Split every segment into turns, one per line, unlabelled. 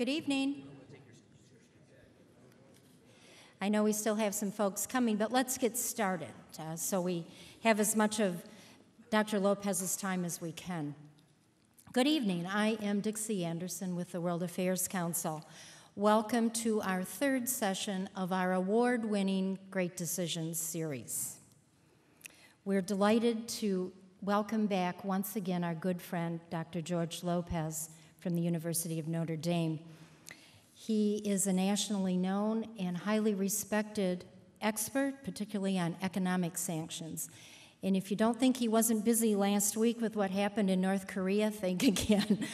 Good evening. I know we still have some folks coming, but let's get started so we have as much of Dr. Lopez's time as we can. Good evening. I am Dixie Anderson with the World Affairs Council. Welcome to our third session of our award-winning Great Decisions series. We're delighted to welcome back once again our good friend, Dr. George Lopez from the University of Notre Dame. He is a nationally known and highly respected expert, particularly on economic sanctions. And if you don't think he wasn't busy last week with what happened in North Korea, think again.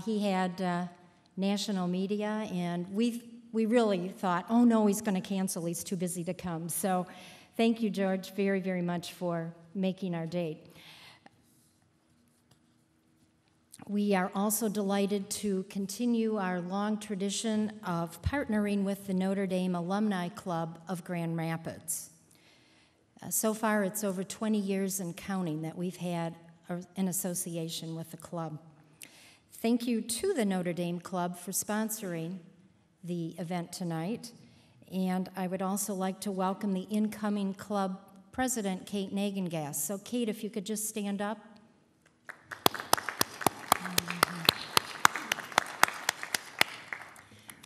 He had national media, and we really thought, oh no, he's going to cancel, he's too busy to come. So thank you, George, very, very much for making our date. We are also delighted to continue our long tradition of partnering with the Notre Dame Alumni Club of Grand Rapids. So far, it's over 20 years and counting that we've had an association with the club. Thank you to the Notre Dame Club for sponsoring the event tonight. And I would also like to welcome the incoming club president, Kate Nagengast. So Kate, if you could just stand up.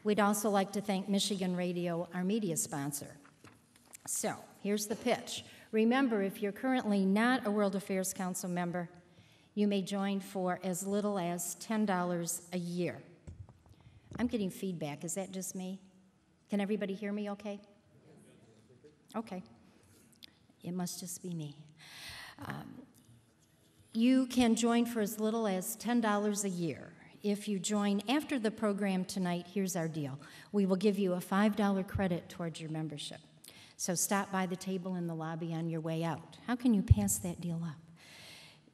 We'd also like to thank Michigan Radio, our media sponsor. So, here's the pitch. Remember, if you're currently not a World Affairs Council member, you may join for as little as $10 a year. I'm getting feedback. Is that just me? Can everybody hear me okay? Okay. It must just be me. You can join for as little as $10 a year. If you join after the program tonight, here's our deal. We will give you a $5 credit towards your membership. So stop by the table in the lobby on your way out. How can you pass that deal up?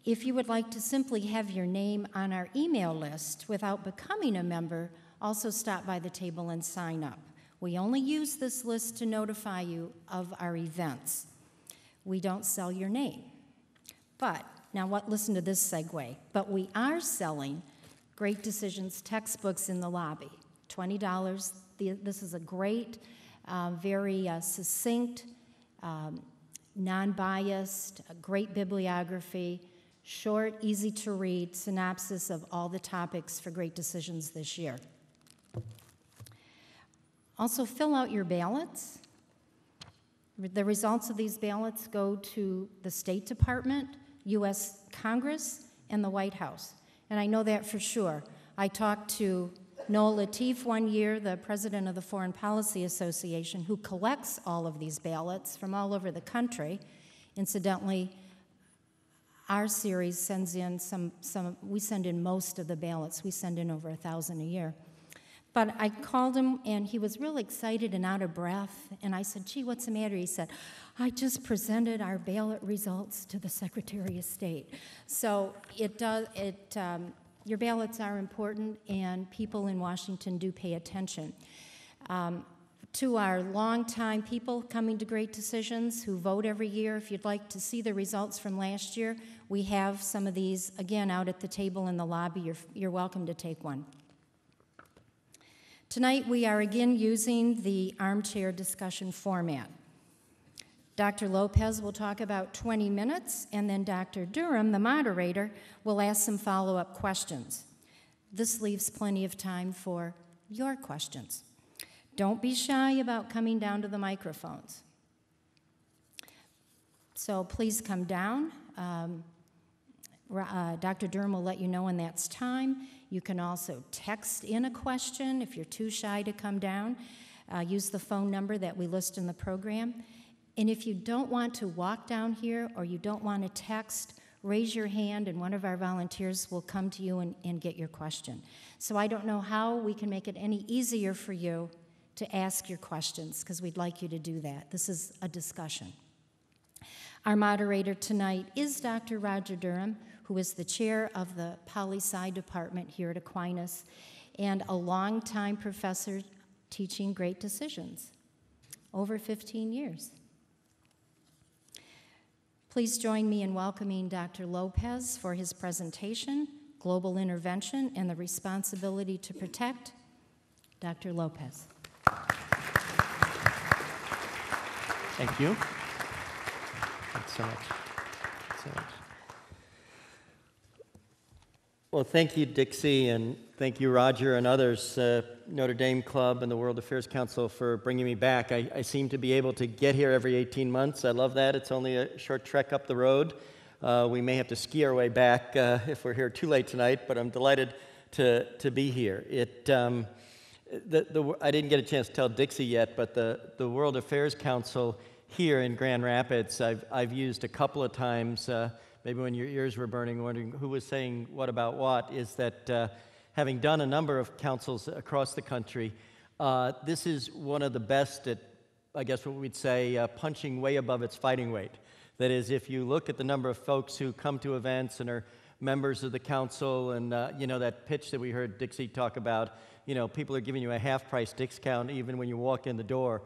If you would like to simply have your name on our email list without becoming a member, also stop by the table and sign up. We only use this list to notify you of our events. We don't sell your name. But, listen to this segue. But we are selling Great Decisions textbooks in the lobby, $20. This is a great, very succinct, non-biased, great bibliography, short, easy to read synopsis of all the topics for Great Decisions this year. Also, fill out your ballots. The results of these ballots go to the State Department, U.S. Congress, and the White House. And I know that for sure. I talked to Noel Lateef one year, the president of the Foreign Policy Association, who collects all of these ballots from all over the country. Incidentally, our series sends in we send in most of the ballots. We send in over 1,000 a year. But I called him, and he was real excited and out of breath. And I said, gee, what's the matter? He said, I just presented our ballot results to the Secretary of State. So your ballots are important, and people in Washington do pay attention. To our longtime people coming to Great Decisions who vote every year, if you'd like to see the results from last year, we have some of these, again, out at the table in the lobby. You're welcome to take one. Tonight, we are again using the armchair discussion format. Dr. Lopez will talk about 20 minutes, and then Dr. Durham, the moderator, will ask some follow-up questions. This leaves plenty of time for your questions. Don't be shy about coming down to the microphones. So please come down. Dr. Durham will let you know when that's time. You can also text in a question if you're too shy to come down. Use the phone number that we list in the program. And if you don't want to walk down here or you don't want to text, raise your hand and one of our volunteers will come to you and get your question. So I don't know how we can make it any easier for you to ask your questions, because we'd like you to do that. This is a discussion. Our moderator tonight is Dr. Roger Durham, who is the chair of the Poli-Sci department here at Aquinas and a longtime professor teaching Great Decisions, over 15 years. Please join me in welcoming Dr. Lopez for his presentation, Global Intervention and the Responsibility to Protect Dr. Lopez.
Thank you. Thanks so much. Thanks so much. Well, thank you, Dixie, and thank you, Roger, and others, Notre Dame Club and the World Affairs Council, for bringing me back. I seem to be able to get here every 18 months. I love that. It's only a short trek up the road. We may have to ski our way back if we're here too late tonight, but I'm delighted to be here. I didn't get a chance to tell Dixie yet, but the World Affairs Council here in Grand Rapids, I've used a couple of times, maybe when your ears were burning, wondering who was saying what about what, is that having done a number of councils across the country, this is one of the best at, I guess what we'd say, punching way above its fighting weight. That is, if you look at the number of folks who come to events and are members of the council, and that pitch that we heard Dixie talk about, people are giving you a half-price discount even when you walk in the door.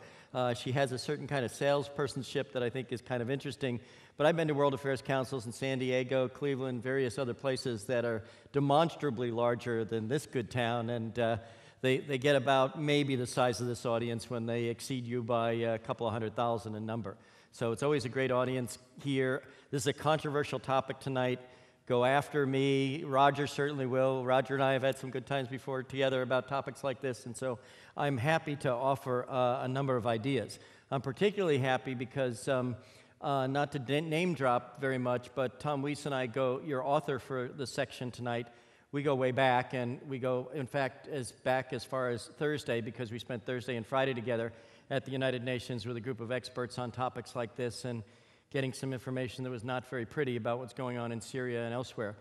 She has a certain kind of salespersonship that I think is kind of interesting. But I've been to World Affairs Councils in San Diego, Cleveland, various other places that are demonstrably larger than this good town, and they get about maybe the size of this audience when they exceed you by a couple of 100,000 in number. So it's always a great audience here. This is a controversial topic tonight. Go after me. Roger certainly will. Roger and I have had some good times before together about topics like this, and so I'm happy to offer a number of ideas. I'm particularly happy because, not to name drop very much, but Tom Weiss and I your author for the section tonight, we go way back, and we go, in fact, back as far as Thursday, because we spent Thursday and Friday together at the United Nations with a group of experts on topics like this, and getting some information that was not very pretty about what's going on in Syria and elsewhere.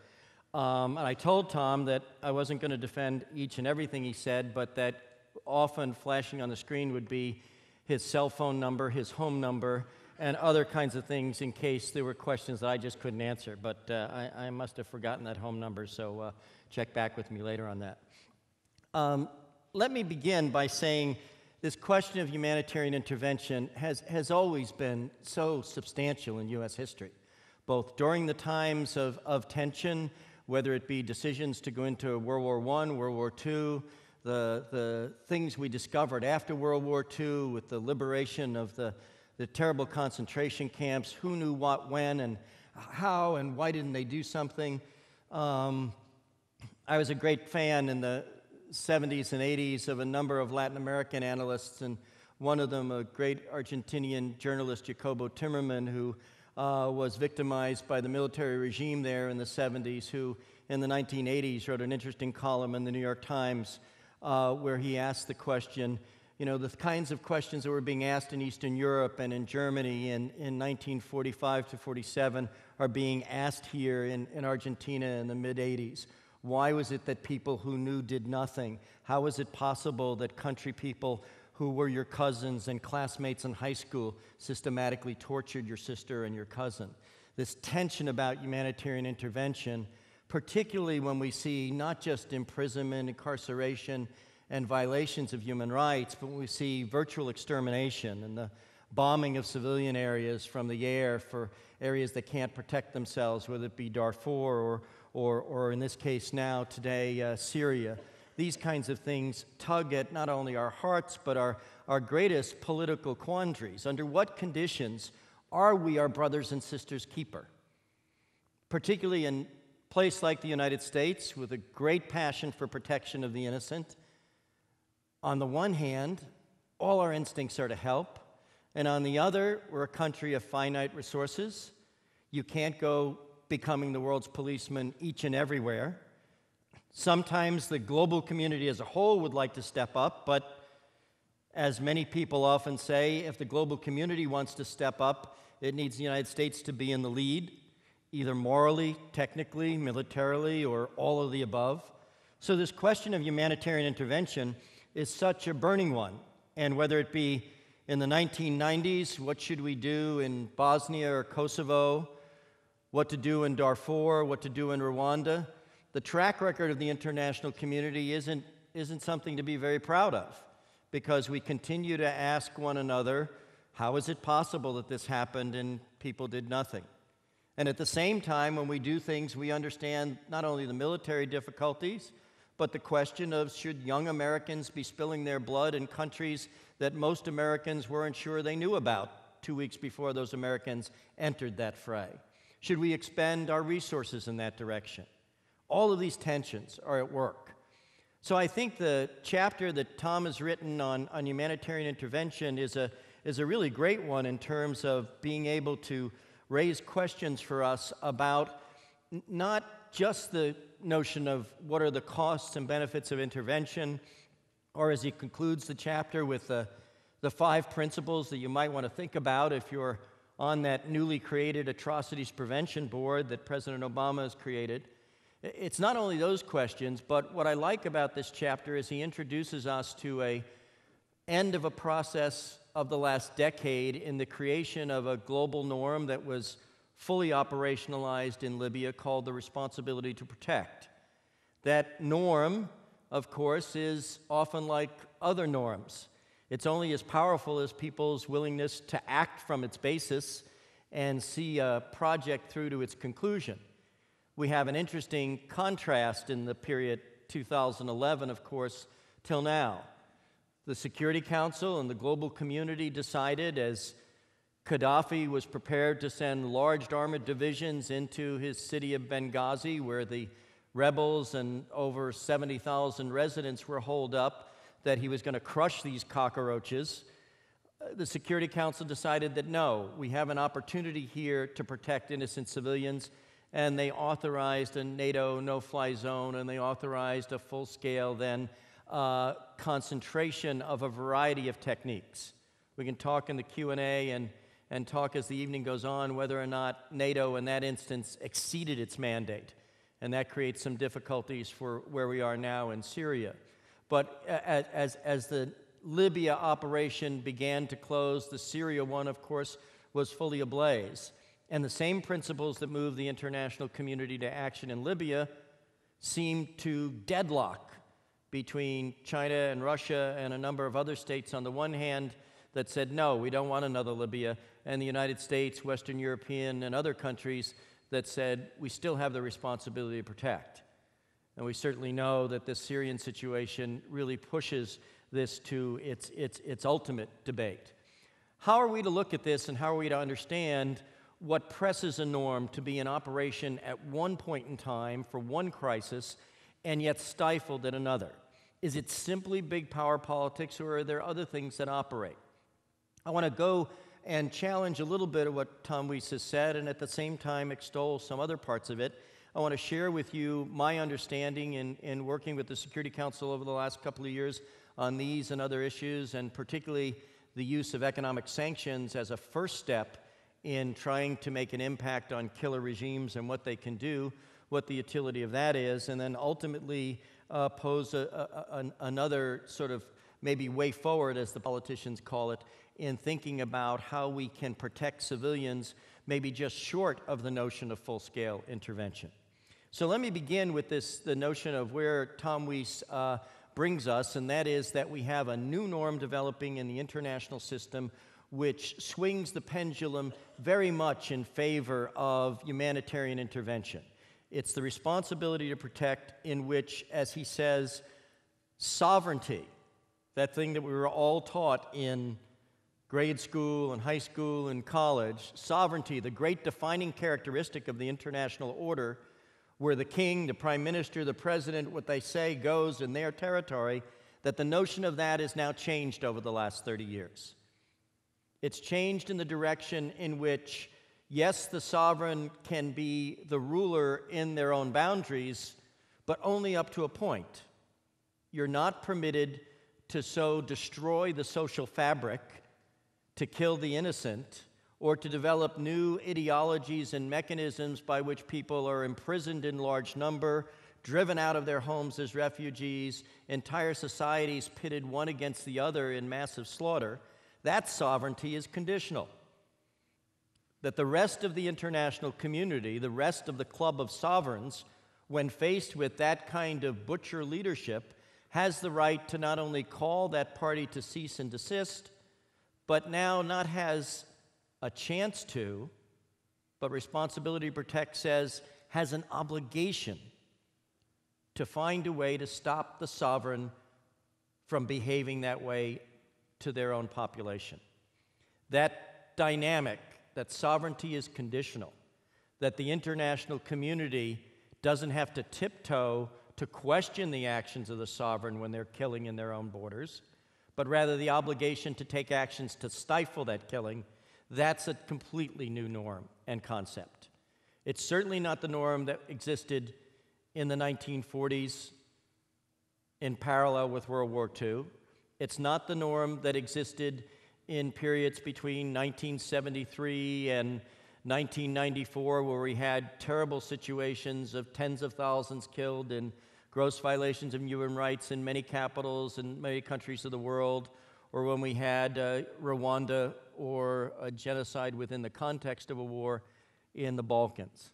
And I told Tom that I wasn't going to defend each and everything he said, but that often flashing on the screen would be his cell phone number, his home number, and other kinds of things in case there were questions that I just couldn't answer. But I must have forgotten that home number, so check back with me later on that. Let me begin by saying this question of humanitarian intervention has always been so substantial in U.S. history, both during the times of tension, whether it be decisions to go into World War I, World War II, the things we discovered after World War II with the liberation of the terrible concentration camps, who knew what, when, and how, and why didn't they do something. I was a great fan in the 70s and 80s of a number of Latin American analysts, and one of them, a great Argentinian journalist, Jacobo Timmerman, who was victimized by the military regime there in the 70s, who in the 1980s wrote an interesting column in the New York Times where he asked the question, the kinds of questions that were being asked in Eastern Europe and in Germany in 1945 to 47 are being asked here in Argentina in the mid-80s. Why was it that people who knew did nothing? How was it possible that country people who were your cousins and classmates in high school systematically tortured your sister and your cousin? This tension about humanitarian intervention, particularly when we see not just imprisonment, incarceration, and violations of human rights, but when we see virtual extermination and the bombing of civilian areas from the air for areas that can't protect themselves, whether it be Darfur or in this case now, today, Syria. These kinds of things tug at not only our hearts, but our greatest political quandaries. Under what conditions are we our brothers and sisters' keeper? Particularly in a place like the United States, with a great passion for protection of the innocent. On the one hand, all our instincts are to help, and on the other, we're a country of finite resources. You can't go becoming the world's policeman each and everywhere. Sometimes the global community as a whole would like to step up, but as many people often say, if the global community wants to step up, it needs the United States to be in the lead, either morally, technically, militarily, or all of the above. So this question of humanitarian intervention is such a burning one. And whether it be in the 1990s, what should we do in Bosnia or Kosovo, what to do in Darfur, what to do in Rwanda, the track record of the international community isn't something to be very proud of, because we continue to ask one another, how is it possible that this happened and people did nothing? And at the same time, when we do things, we understand not only the military difficulties, but the question of should young Americans be spilling their blood in countries that most Americans weren't sure they knew about 2 weeks before those Americans entered that fray? Should we expend our resources in that direction? All of these tensions are at work. So I think the chapter that Tom has written on humanitarian intervention is a really great one in terms of being able to raise questions for us about not just the notion of what are the costs and benefits of intervention, or as he concludes the chapter with the 5 principles that you might want to think about if you're on that newly created Atrocities Prevention Board that President Obama has created. It's not only those questions, but what I like about this chapter is he introduces us to an end of a process of the last decade in the creation of a global norm that was fully operationalized in Libya called the responsibility to protect. That norm, of course, is often like other norms. It's only as powerful as people's willingness to act from its basis and see a project through to its conclusion. We have an interesting contrast in the period 2011, of course, till now. The Security Council and the global community decided, as Gaddafi was prepared to send large armored divisions into his city of Benghazi, where the rebels and over 70,000 residents were holed up, that he was going to crush these cockroaches. The Security Council decided that no, we have an opportunity here to protect innocent civilians, and they authorized a NATO no-fly zone, and they authorized a full-scale concentration of a variety of techniques. We can talk in the Q&A and talk as the evening goes on whether or not NATO in that instance exceeded its mandate, and that creates some difficulties for where we are now in Syria. But as the Libya operation began to close, the Syria one, of course, was fully ablaze. And the same principles that moved the international community to action in Libya seemed to deadlock between China and Russia and a number of other states on the one hand that said, no, we don't want another Libya, and the United States, Western European, and other countries that said, we still have the responsibility to protect. And we certainly know that the Syrian situation really pushes this to its ultimate debate. How are we to look at this, and how are we to understand what presses a norm to be in operation at one point in time for one crisis and yet stifled at another? Is it simply big power politics, or are there other things that operate? I want to go and challenge a little bit of what Tom Weiss has said, and at the same time extol some other parts of it. I want to share with you my understanding in working with the Security Council over the last couple of years on these and other issues, and particularly the use of economic sanctions as a first step in trying to make an impact on killer regimes and what they can do, what the utility of that is, and then ultimately pose another sort of maybe way forward, as the politicians call it, in thinking about how we can protect civilians, maybe just short of the notion of full-scale intervention. So let me begin with the notion of where Tom Weiss brings us, and that is that we have a new norm developing in the international system which swings the pendulum very much in favor of humanitarian intervention. It's the responsibility to protect, in which, as he says, sovereignty, that thing that we were all taught in grade school and high school and college, sovereignty, the great defining characteristic of the international order, where the king, the prime minister, the president, what they say goes in their territory, that the notion of that is now changed over the last 30 years. It's changed in the direction in which, yes, the sovereign can be the ruler in their own boundaries, but only up to a point. You're not permitted to so destroy the social fabric, to kill the innocent, or to develop new ideologies and mechanisms by which people are imprisoned in large number, driven out of their homes as refugees, entire societies pitted one against the other in massive slaughter. That sovereignty is conditional. That the rest of the international community, the rest of the club of sovereigns, when faced with that kind of butcher leadership, has the right to not only call that party to cease and desist, but now not has a chance to, but responsibility to protect says has an obligation to find a way to stop the sovereign from behaving that way to their own population. That dynamic, that sovereignty is conditional, that the international community doesn't have to tiptoe to question the actions of the sovereign when they're killing in their own borders, but rather the obligation to take actions to stifle that killing, that's a completely new norm and concept. It's certainly not the norm that existed in the 1940s in parallel with World War II. It's not the norm that existed in periods between 1973 and 1994, where we had terrible situations of tens of thousands killed in gross violations of human rights in many capitals and many countries of the world, or when we had Rwanda or a genocide within the context of a war in the Balkans.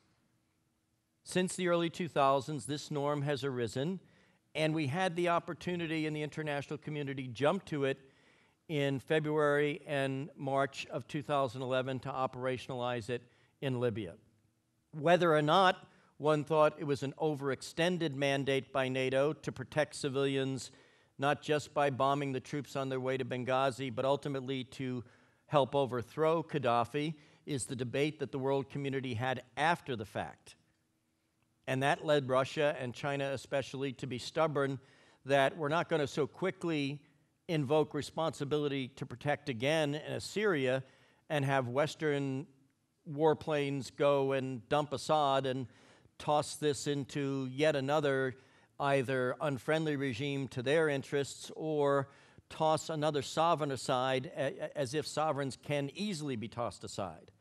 Since the early 2000s, this norm has arisen, and we had the opportunity in the international community jump to it in February and March of 2011 to operationalize it in Libya. Whether or not one thought it was an overextended mandate by NATO to protect civilians, not just by bombing the troops on their way to Benghazi, but ultimately to help overthrow Gaddafi, is the debate that the world community had after the fact. And that led Russia and China especially to be stubborn that we're not going to so quickly invoke responsibility to protect again in Syria and have Western warplanes go and dump Assad and toss this into yet another either unfriendly regime to their interests or toss another sovereign aside as if sovereigns can easily be tossed aside.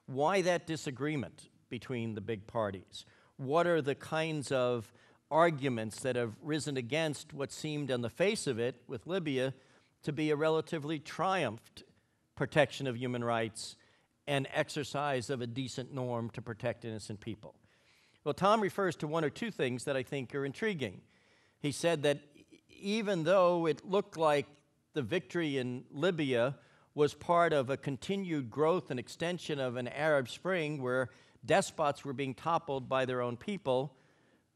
Why that disagreement between the big parties? What are the kinds of arguments that have risen against what seemed on the face of it with Libya to be a relatively triumphed protection of human rights and exercise of a decent norm to protect innocent people? Well, Tom refers to one or two things that I think are intriguing. He said that even though it looked like the victory in Libya was part of a continued growth and extension of an Arab Spring where despots were being toppled by their own people,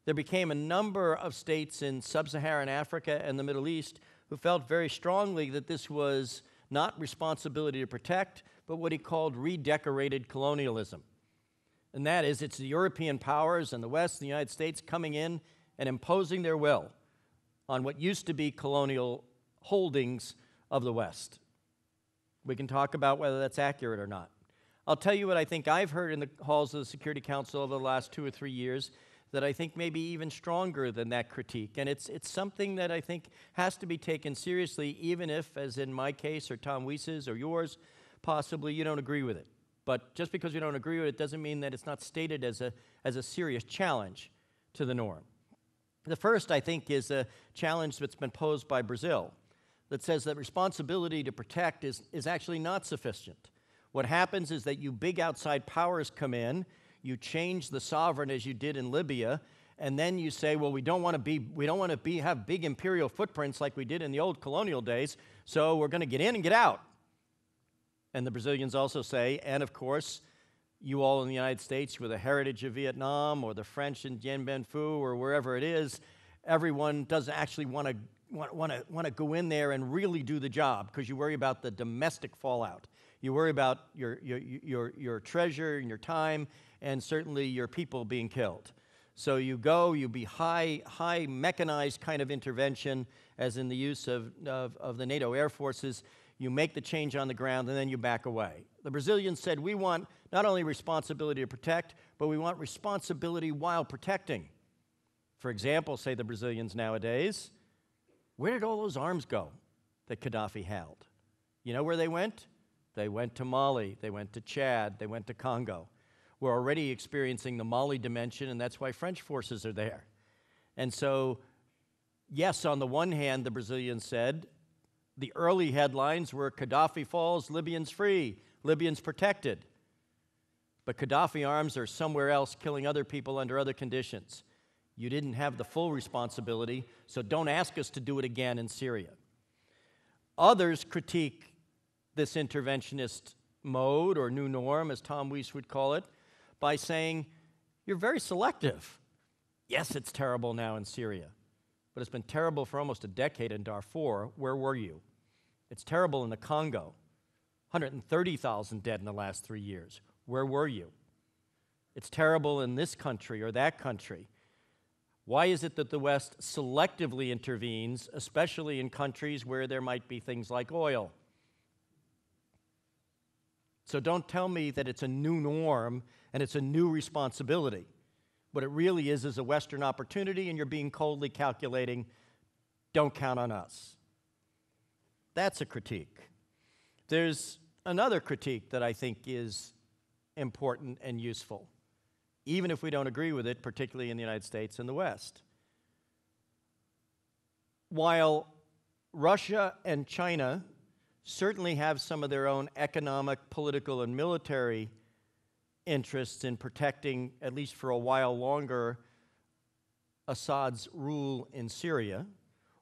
there became a number of states in sub-Saharan Africa and the Middle East who felt very strongly that this was not responsibility to protect, but what he called redecorated colonialism. And that is, it's the European powers and the West, the United States, coming in and imposing their will on what used to be colonial holdings of the West. We can talk about whether that's accurate or not. I'll tell you what I think I've heard in the halls of the Security Council over the last 2 or 3 years that I think may be even stronger than that critique. And it's something that I think has to be taken seriously, even if, as in my case or Tom Wies's or yours, possibly you don't agree with it. But just because you don't agree with it doesn't mean that it's not stated as a serious challenge to the norm. The first, I think, is a challenge that's been posed by Brazil that says that responsibility to protect is actually not sufficient. What happens is that you big outside powers come in, you change the sovereign as you did in Libya, and then you say, well, we don't want to have big imperial footprints like we did in the old colonial days, so we're going to get in and get out. And the Brazilians also say, and of course, you all in the United States with the heritage of Vietnam or the French in Dien Bien Phu or wherever it is, everyone doesn't actually want to go in there and really do the job because you worry about the domestic fallout. You worry about your treasure and your time and certainly your people being killed. So you go, you be high mechanized kind of intervention as in the use of the NATO air forces. You make the change on the ground and then you back away. The Brazilians said, we want not only responsibility to protect, but we want responsibility while protecting. For example, say the Brazilians nowadays, where did all those arms go that Gaddafi held? You know where they went? They went to Mali, they went to Chad, they went to Congo. We're already experiencing the Mali dimension, and that's why French forces are there. And so, yes, on the one hand, the Brazilians said, the early headlines were Gaddafi falls, Libyans free, Libyans protected. But Gaddafi arms are somewhere else killing other people under other conditions. You didn't have the full responsibility, so don't ask us to do it again in Syria. Others critique this interventionist mode or new norm, as Tom Wies would call it, by saying, you're very selective. Yes, it's terrible now in Syria, but it's been terrible for almost a decade in Darfur. Where were you? It's terrible in the Congo. 130,000 dead in the last 3 years. Where were you? It's terrible in this country or that country. Why is it that the West selectively intervenes, especially in countries where there might be things like oil? So don't tell me that it's a new norm and it's a new responsibility. What it really is a Western opportunity, and you're being coldly calculating, don't count on us. That's a critique. There's another critique that I think is important and useful, even if we don't agree with it, particularly in the United States and the West. While Russia and China certainly have some of their own economic, political, and military interests in protecting, at least for a while longer, Assad's rule in Syria,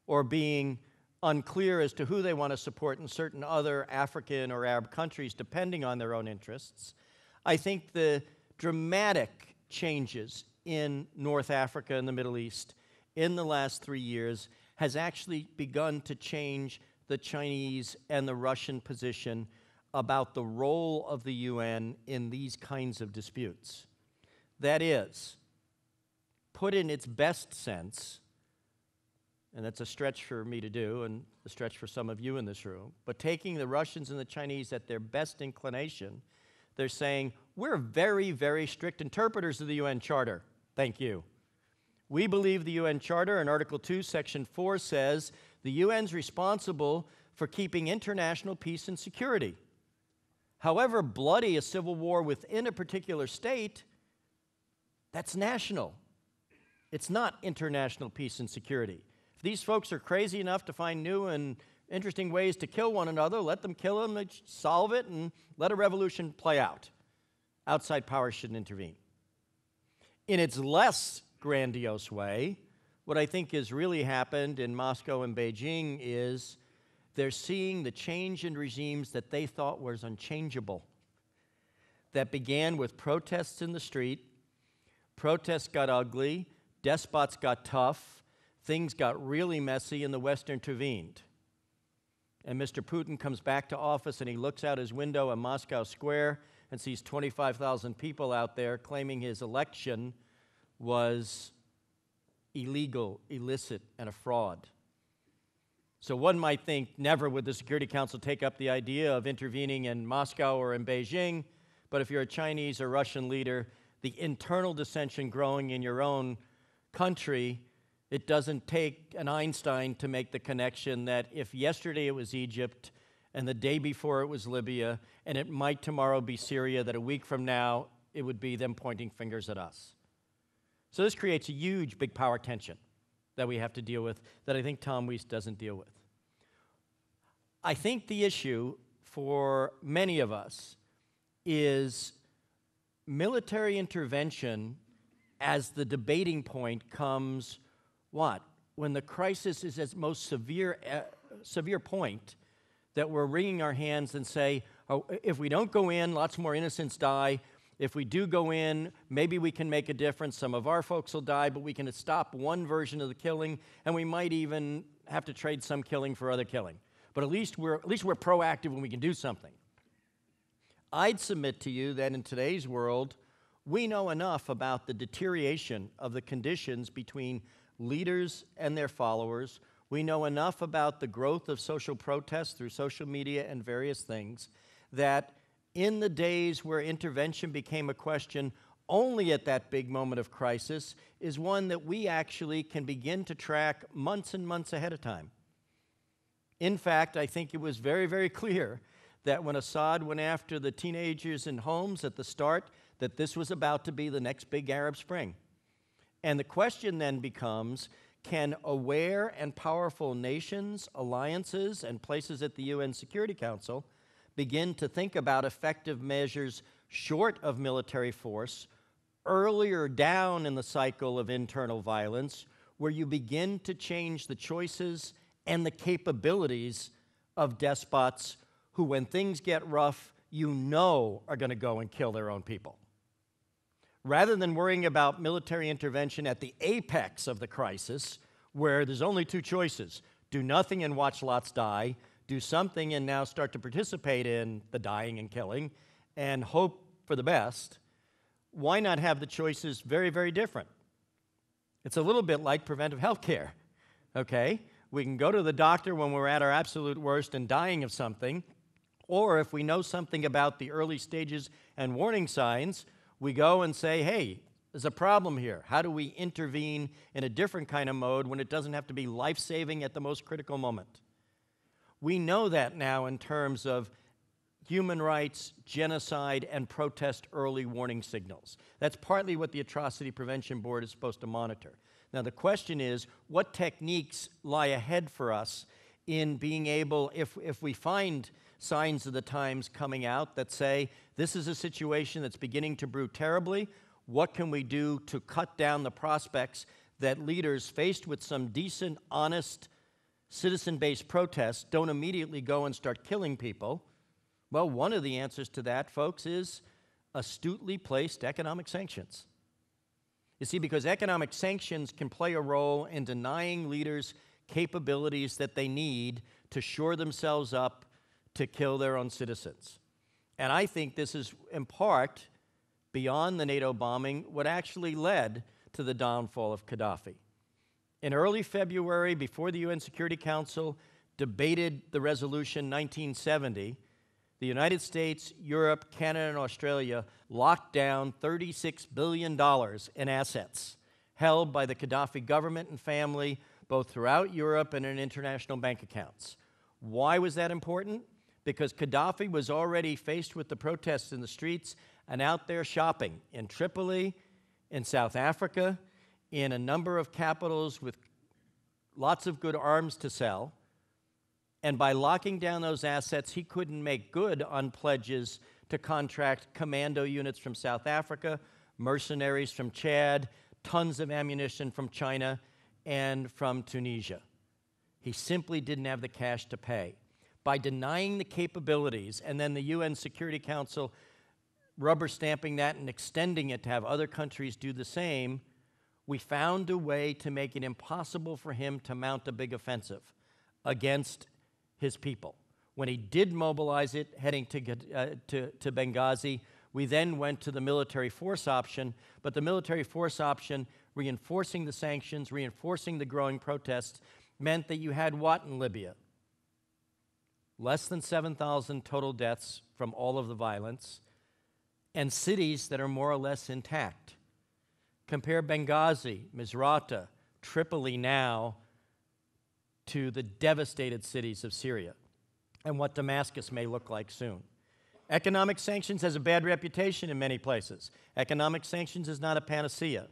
or being unclear as to who they want to support in certain other African or Arab countries, depending on their own interests, I think the dramatic changes in North Africa and the Middle East in the last 3 years has actually begun to change the Chinese and the Russian position about the role of the UN in these kinds of disputes. That is, put in its best sense, and that's a stretch for me to do and a stretch for some of you in this room, but taking the Russians and the Chinese at their best inclination, they're saying, we're very, very strict interpreters of the UN Charter. Thank you. We believe the UN Charter in Article 2, Section 4 says the UN's responsible for keeping international peace and security. However bloody a civil war within a particular state, that's national. It's not international peace and security. If these folks are crazy enough to find new and interesting ways to kill one another, let them kill them, solve it, and let a revolution play out. Outside powers shouldn't intervene. In its less grandiose way, what I think has really happened in Moscow and Beijing is they're seeing the change in regimes that they thought was unchangeable, that began with protests in the street. Protests got ugly, despots got tough, things got really messy, and the West intervened. And Mr. Putin comes back to office and he looks out his window in Moscow Square and sees 25,000 people out there claiming his election was illegal, illicit, and a fraud. So one might think never would the Security Council take up the idea of intervening in Moscow or in Beijing, but if you're a Chinese or Russian leader, the internal dissension growing in your own country, it doesn't take an Einstein to make the connection that if yesterday it was Egypt and the day before it was Libya and it might tomorrow be Syria, that a week from now it would be them pointing fingers at us. So this creates a huge big power tension that we have to deal with that I think Tom Weiss doesn't deal with. I think the issue for many of us is military intervention as the debating point comes what? When the crisis is its most severe point, that we're wringing our hands and say, oh, if we don't go in, lots more innocents die. If we do go in, maybe we can make a difference. Some of our folks will die, but we can stop one version of the killing, and we might even have to trade some killing for other killing. But at least we're proactive when we can do something. I'd submit to you that in today's world, we know enough about the deterioration of the conditions between leaders and their followers. We know enough about the growth of social protests through social media and various things that in the days where intervention became a question only at that big moment of crisis is one that we actually can begin to track months and months ahead of time. In fact, I think it was very, very clear that when Assad went after the teenagers in Homs at the start, that this was about to be the next big Arab Spring. And the question then becomes, can aware and powerful nations, alliances, and places at the UN Security Council begin to think about effective measures short of military force, earlier down in the cycle of internal violence, where you begin to change the choices and the capabilities of despots who, when things get rough, you know are going to go and kill their own people. Rather than worrying about military intervention at the apex of the crisis, where there's only two choices: do nothing and watch lots die, do something and now start to participate in the dying and killing, and hope for the best, why not have the choices very, very different? It's a little bit like preventive health care, okay? We can go to the doctor when we're at our absolute worst and dying of something, or if we know something about the early stages and warning signs, we go and say, hey, there's a problem here. How do we intervene in a different kind of mode when it doesn't have to be life-saving at the most critical moment? We know that now in terms of human rights, genocide, and protest early warning signals. That's partly what the Atrocity Prevention Board is supposed to monitor. Now, the question is, what techniques lie ahead for us in being able, if we find signs of the times coming out that say, this is a situation that's beginning to brew terribly, what can we do to cut down the prospects that leaders faced with some decent, honest, citizen-based protests don't immediately go and start killing people? Well, one of the answers to that, folks, is astutely placed economic sanctions. You see, because economic sanctions can play a role in denying leaders capabilities that they need to shore themselves up to kill their own citizens. And I think this is, in part, beyond the NATO bombing, what actually led to the downfall of Gaddafi. In early February, before the UN Security Council debated the resolution 1970, the United States, Europe, Canada, and Australia locked down $36 billion in assets held by the Gaddafi government and family, both throughout Europe and in international bank accounts. Why was that important? Because Gaddafi was already faced with the protests in the streets and out there shopping in Tripoli, in South Africa, in a number of capitals with lots of good arms to sell. And by locking down those assets, he couldn't make good on pledges to contract commando units from South Africa, mercenaries from Chad, tons of ammunition from China and from Tunisia. He simply didn't have the cash to pay. By denying the capabilities, and then the UN Security Council rubber stamping that and extending it to have other countries do the same, we found a way to make it impossible for him to mount a big offensive against his people. When he did mobilize it, heading to Benghazi, we then went to the military force option, but the military force option, reinforcing the sanctions, reinforcing the growing protests, meant that you had what in Libya? Less than 7,000 total deaths from all of the violence, and cities that are more or less intact. Compare Benghazi, Misrata, Tripoli now, to the devastated cities of Syria and what Damascus may look like soon. Economic sanctions has a bad reputation in many places. Economic sanctions is not a panacea.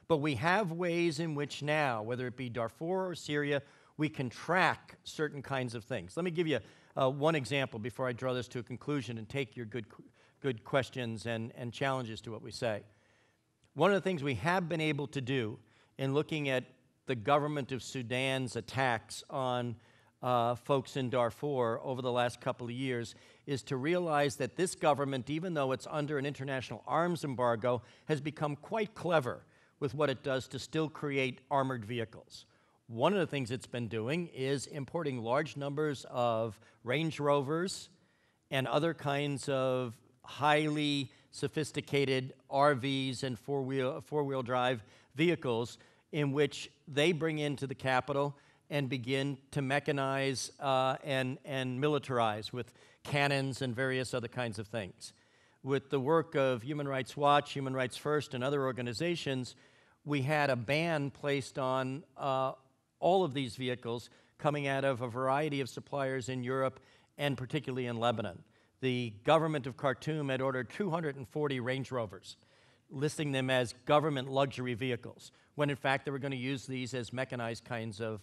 But we have ways in which now, whether it be Darfur or Syria, we can track certain kinds of things. Let me give you one example before I draw this to a conclusion and take your good questions and challenges to what we say. One of the things we have been able to do in looking at the government of Sudan's attacks on folks in Darfur over the last couple of years is to realize that this government, even though it's under an international arms embargo, has become quite clever with what it does to still create armored vehicles. One of the things it's been doing is importing large numbers of Range Rovers and other kinds of highly sophisticated RVs and four-wheel drive vehicles in which they bring into the capital and begin to mechanize and militarize with cannons and various other kinds of things. With the work of Human Rights Watch, Human Rights First, and other organizations, we had a ban placed on all of these vehicles coming out of a variety of suppliers in Europe and particularly in Lebanon. The government of Khartoum had ordered 240 Range Rovers, listing them as government luxury vehicles, when in fact they were going to use these as mechanized kinds of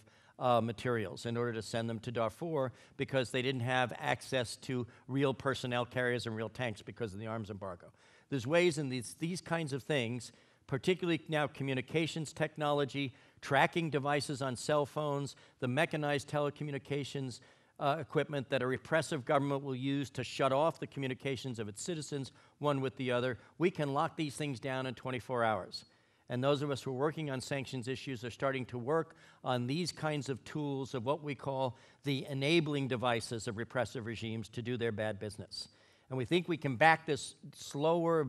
materials in order to send them to Darfur because they didn't have access to real personnel carriers and real tanks because of the arms embargo. There's ways in these kinds of things, particularly now communications technology, tracking devices on cell phones, the mechanized telecommunications equipment that a repressive government will use to shut off the communications of its citizens, one with the other. We can lock these things down in 24 hours. And those of us who are working on sanctions issues are starting to work on these kinds of tools of what we call the enabling devices of repressive regimes to do their bad business. And we think we can back this slower,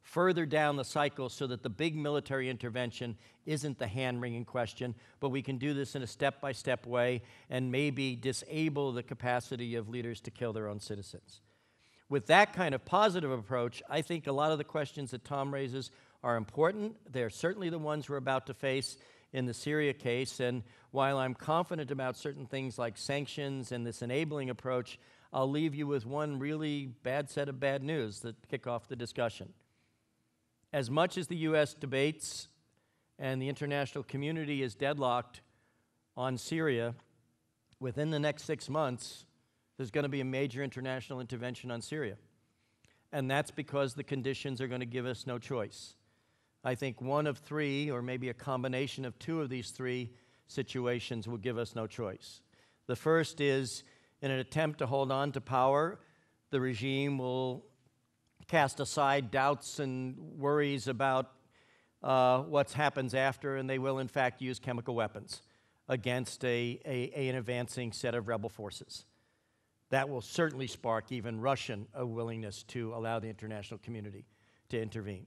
further down the cycle so that the big military intervention isn't the hand-wringing question, but we can do this in a step-by-step way and maybe disable the capacity of leaders to kill their own citizens. With that kind of positive approach, I think a lot of the questions that Tom raises are important. They're certainly the ones we're about to face in the Syria case, and while I'm confident about certain things like sanctions and this enabling approach, I'll leave you with one really bad set of bad news that kick off the discussion. As much as the U.S. debates and the international community is deadlocked on Syria, within the next 6 months, there's going to be a major international intervention on Syria. And that's because the conditions are going to give us no choice. I think one of three, or maybe a combination of two of these three situations will give us no choice. The first is, in an attempt to hold on to power, the regime will cast aside doubts and worries about what happens after, and they will, in fact, use chemical weapons against an advancing set of rebel forces. That will certainly spark even Russian willingness to allow the international community to intervene.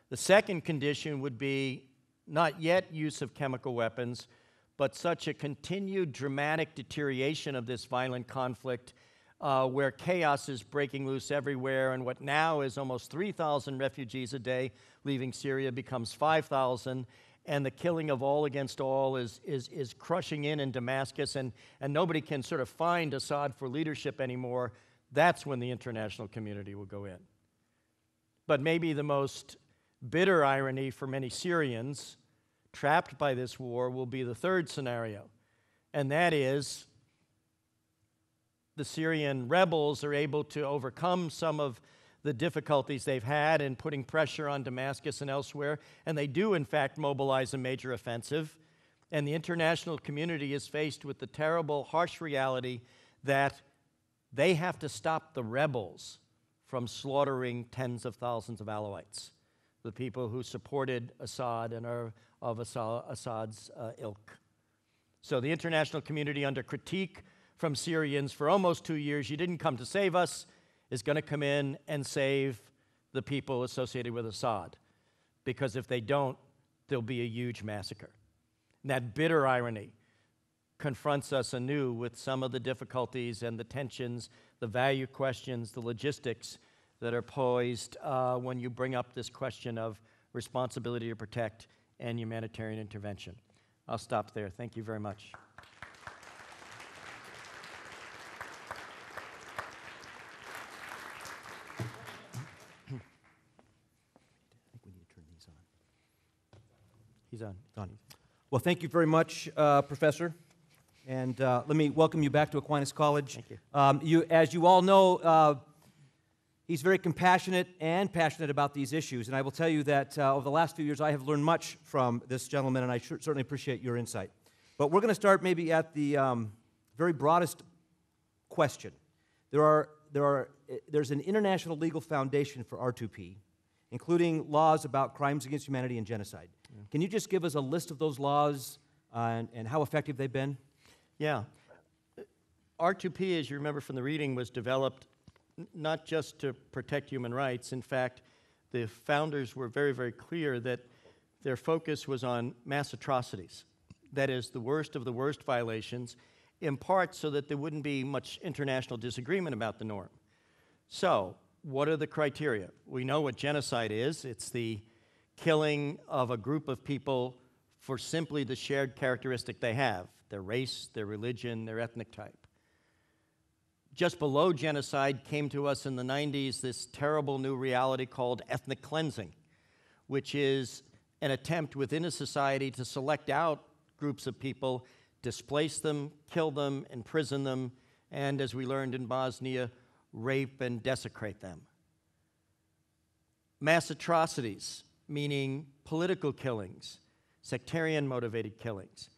The second condition would be not yet use of chemical weapons, but such a continued dramatic deterioration of this violent conflict where chaos is breaking loose everywhere, and what now is almost 3,000 refugees a day leaving Syria becomes 5,000, and the killing of all against all is crushing in Damascus, and nobody can sort of find Assad for leadership anymore. That's when the international community will go in. But maybe the most bitter irony for many Syrians trapped by this war will be the third scenario, and that is the Syrian rebels are able to overcome some of the difficulties they've had in putting pressure on Damascus and elsewhere, and they do, in fact, mobilize a major offensive, and the international community is faced with the terrible, harsh reality that they have to stop the rebels from slaughtering tens of thousands of Alawites, the people who supported Assad and are of Assad's ilk. So the international community, under critique from Syrians for almost 2 years, you didn't come to save us, is going to come in and save the people associated with Assad. Because if they don't, there'll be a huge massacre. And that bitter irony confronts us anew with some of the difficulties and the tensions, the value questions, the logistics that are posed when you bring up this question of responsibility to protect and humanitarian intervention. I'll stop there. Thank you very much. He's on.
Well, thank you very much, Professor. And let me welcome you back to Aquinas College.
Thank you.
As you all know, he's very compassionate and passionate about these issues. And I will tell you that over the last few years, I have learned much from this gentleman, and I certainly appreciate your insight. But we're going to start maybe at the very broadest question. There's an international legal foundation for R2P, including laws about crimes against humanity and genocide. Yeah. Can you just give us a list of those laws and how effective they've been?
Yeah. R2P, as you remember from the reading, was developed not just to protect human rights. In fact, the founders were very, very clear that their focus was on mass atrocities. That is, the worst of the worst violations, in part so that there wouldn't be much international disagreement about the norm. So, what are the criteria? We know what genocide is. It's the killing of a group of people for simply the shared characteristic they have, their race, their religion, their ethnic type. Just below genocide came to us in the 90s this terrible new reality called ethnic cleansing, which is an attempt within a society to select out groups of people, displace them, kill them, imprison them, and, as we learned in Bosnia, rape and desecrate them. Mass atrocities, meaning political killings, sectarian-motivated killings.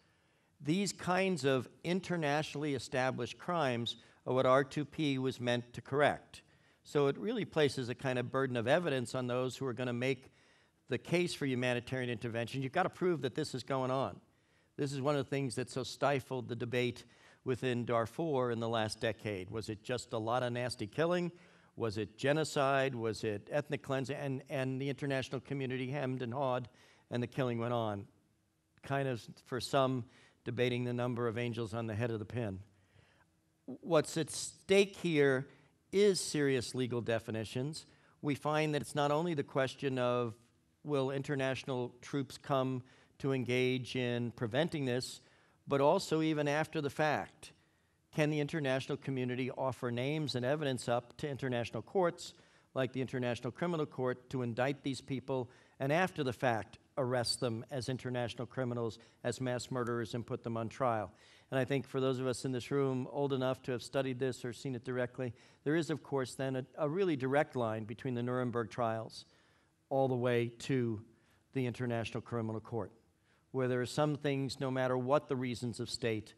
These kinds of internationally established crimes are what R2P was meant to correct. So it really places a kind of burden of evidence on those who are going to make the case for humanitarian intervention. You've got to prove that this is going on. This is one of the things that so stifled the debate within Darfur in the last decade. Was it just a lot of nasty killing? Was it genocide? Was it ethnic cleansing? And the international community hemmed and hawed, and the killing went on. Kind of, for some, debating the number of angels on the head of the pin. What's at stake here is serious legal definitions. We find that it's not only the question of will international troops come to engage in preventing this, but also even after the fact. Can the international community offer names and evidence up to international courts, like the International Criminal Court, to indict these people, and after the fact, arrest them as international criminals, as mass murderers, and put them on trial? And I think for those of us in this room old enough to have studied this or seen it directly, there is, of course, then a really direct line between the Nuremberg trials all the way to the International Criminal Court, where there are some things, no matter what the reasons of state,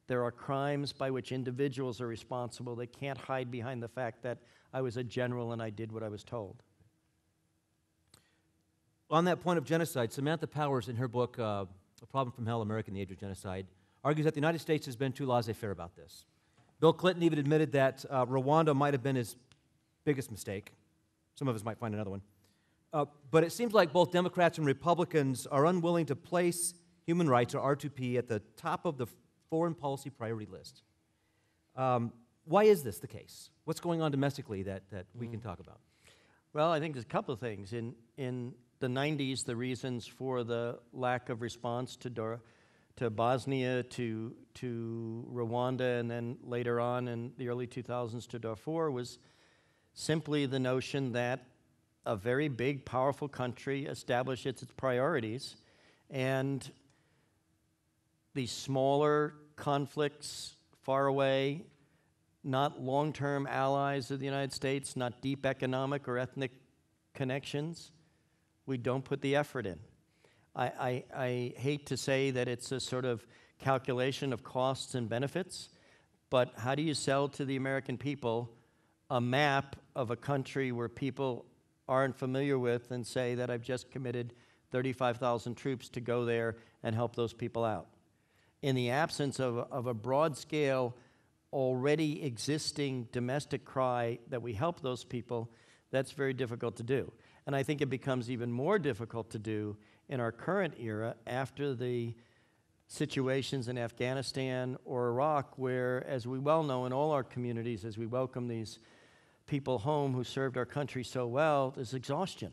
there are crimes by which individuals are responsible. They can't hide behind the fact that I was a general and I did what I was told.
On that point of genocide, Samantha Powers, in her book, A Problem from Hell, America in the Age of Genocide, argues that the United States has been too laissez-faire about this. Bill Clinton even admitted that Rwanda might have been his biggest mistake. Some of us might find another one. But it seems like both Democrats and Republicans are unwilling to place human rights, or R2P, at the top of the foreign policy priority list. Why is this the case? What's going on domestically that we can talk about?
Well, I think there's a couple of things. In the 90s, the reasons for the lack of response to Bosnia, to Rwanda, and then later on in the early 2000s to Darfur was simply the notion that a very big, powerful country established its priorities, and these smaller conflicts far away, not long-term allies of the United States, not deep economic or ethnic connections, we don't put the effort in. I hate to say that it's a sort of calculation of costs and benefits, but how do you sell to the American people a map of a country where people aren't familiar with and say that I've just committed 35,000 troops to go there and help those people out? In the absence of a broad-scale, already existing domestic cry that we help those people, that's very difficult to do. And I think it becomes even more difficult to do in our current era after the situations in Afghanistan or Iraq, where, as we well know in all our communities, as we welcome these people home who served our country so well, there's exhaustion.